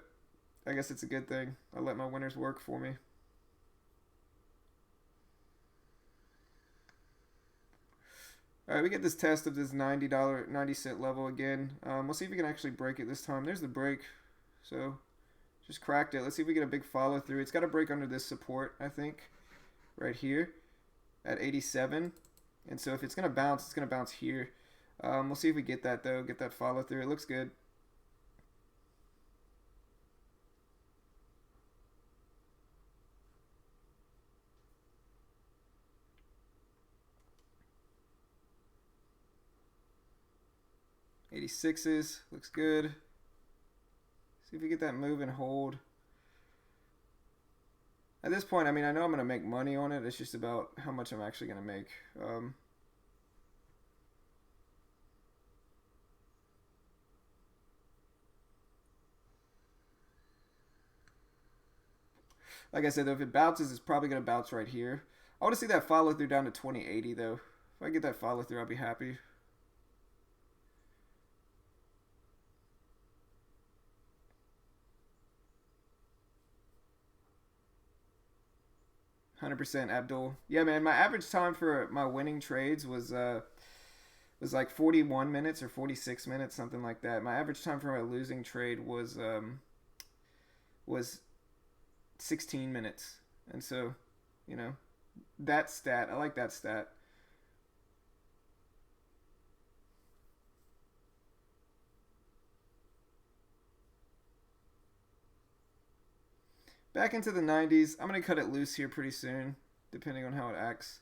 I guess it's a good thing. I let my winners work for me. All right, we get this test of this $90 level again. We'll see if we can actually break it this time. There's the break. So just cracked it. Let's see if we get a big follow through. It's got to break under this support, I think, right here at 87. And so if it's going to bounce, it's going to bounce here. We'll see if we get that, though, get that follow through. It looks good. $86s, looks good. See if we get that move and hold. At this point, I mean, I know I'm going to make money on it. It's just about how much I'm actually going to make. Like I said, though, if it bounces, it's probably going to bounce right here. I want to see that follow through down to 2080, though. If I get that follow through, I'll be happy. %, Abdul. Yeah, man, my average time for my winning trades was like 41 minutes or 46 minutes, something like that. My average time for my losing trade was 16 minutes. And so, you know, that stat, I like that stat. Back into the 90s. I'm going to cut it loose here pretty soon, depending on how it acts.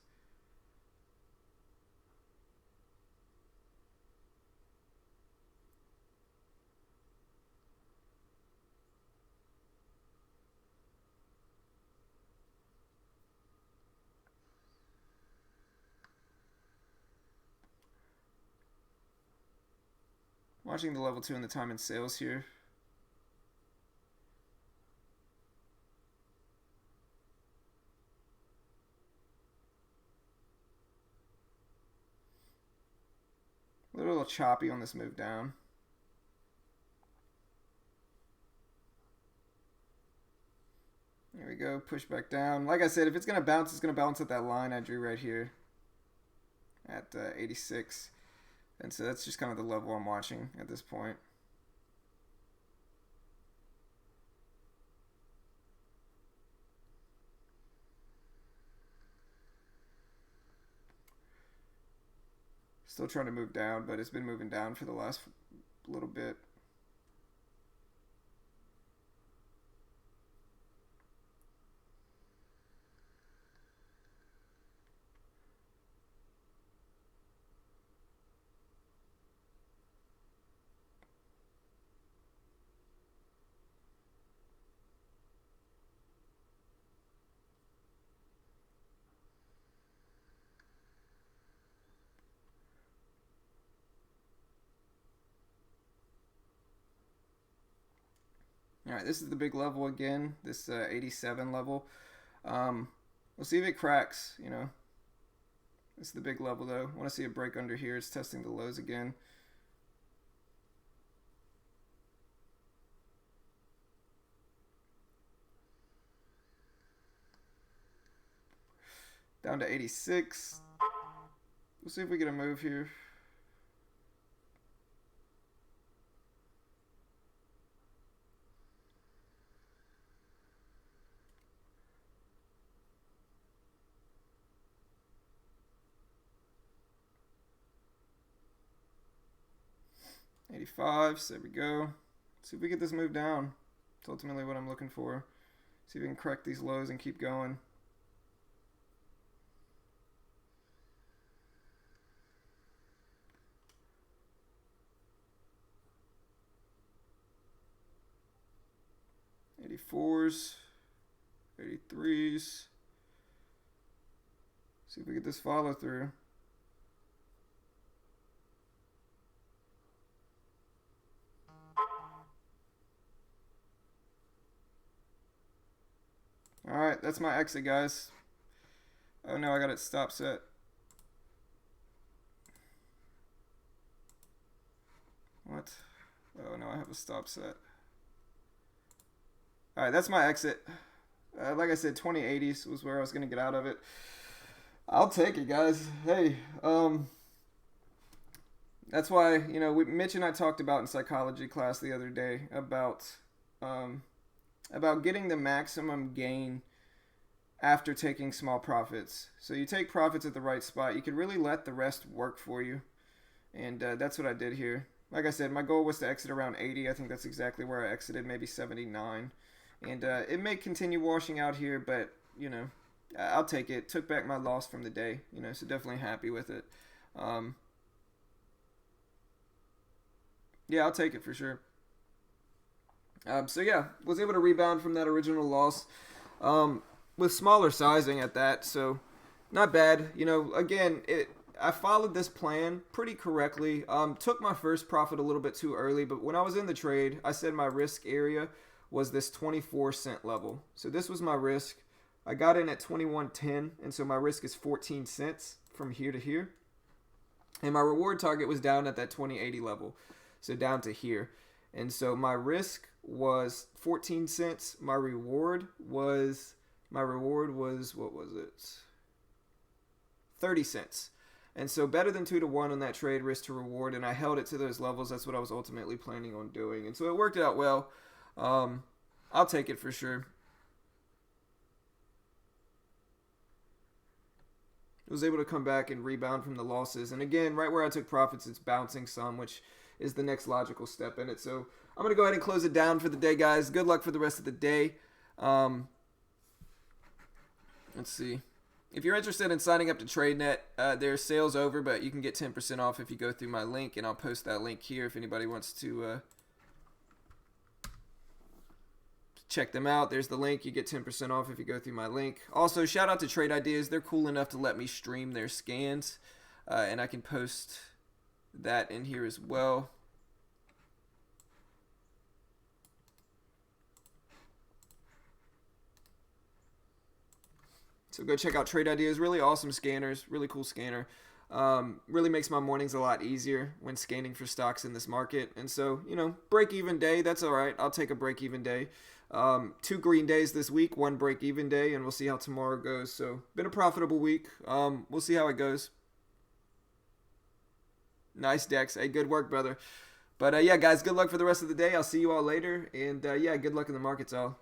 Watching the level 2 and the time in sales here. A little choppy on this move down. There we go, push back down. Like I said, if it's going to bounce, it's going to bounce at that line I drew right here at 86. And so that's just kind of the level I'm watching at this point. Still trying to move down, but it's been moving down for the last little bit. All right, this is the big level again, this 87 level. We'll see if it cracks, you know. This is the big level though. I want to see a break under here. It's testing the lows again. Down to 86. We'll see if we get a move here. $85, so there we go. See if we get this move down. It's ultimately what I'm looking for. See if we can correct these lows and keep going. $84s, $83s. See if we get this follow through. Alright, that's my exit, guys. Oh no, I got it stop set. What? Oh no, I have a stop set. Alright, that's my exit. Like I said, 2080s was where I was going to get out of it. I'll take it, guys. Hey, that's why, you know, Mitch and I talked about in psychology class the other day about getting the maximum gain after taking small profits. So you take profits at the right spot. You can really let the rest work for you. And that's what I did here. Like I said, my goal was to exit around 80. I think that's exactly where I exited, maybe 79. And it may continue washing out here, but, you know, I'll take it. Took back my loss from the day, you know, so definitely happy with it. Yeah, I'll take it for sure. So yeah, was able to rebound from that original loss with smaller sizing at that, so not bad. You know, again, I followed this plan pretty correctly. Took my first profit a little bit too early, but when I was in the trade, I said my risk area was this 24-cent level. So this was my risk. I got in at 21.10, and so my risk is 14 cents from here to here. And my reward target was down at that 2080 level, so down to here. And so my risk was 14 cents. My reward was what was it? 30 cents. And so better than 2-to-1 on that trade, risk to reward, and I held it to those levels. That's what I was ultimately planning on doing. And so it worked out well. I'll take it for sure. I was able to come back and rebound from the losses. And again, right where I took profits, it's bouncing some, which is the next logical step in it. So I'm going to go ahead and close it down for the day, guys. Good luck for the rest of the day. Let's see. If you're interested in signing up to TradeNet, there's sales over, but you can get 10% off if you go through my link, and I'll post that link here if anybody wants to check them out. There's the link. You get 10% off if you go through my link. Also, shout out to Trade Ideas. They're cool enough to let me stream their scans, and I can post that in here as well. So go check out Trade Ideas. Really awesome scanners. Really cool scanner. Really makes my mornings a lot easier when scanning for stocks in this market. And so, break even day, that's all right. I'll take a break even day. 2 green days this week, 1 break even day, and we'll see how tomorrow goes. So, been a profitable week. We'll see how it goes. Nice, Dex. Hey, good work, brother. But yeah, guys, good luck for the rest of the day. I'll see you all later. And yeah, good luck in the markets, all.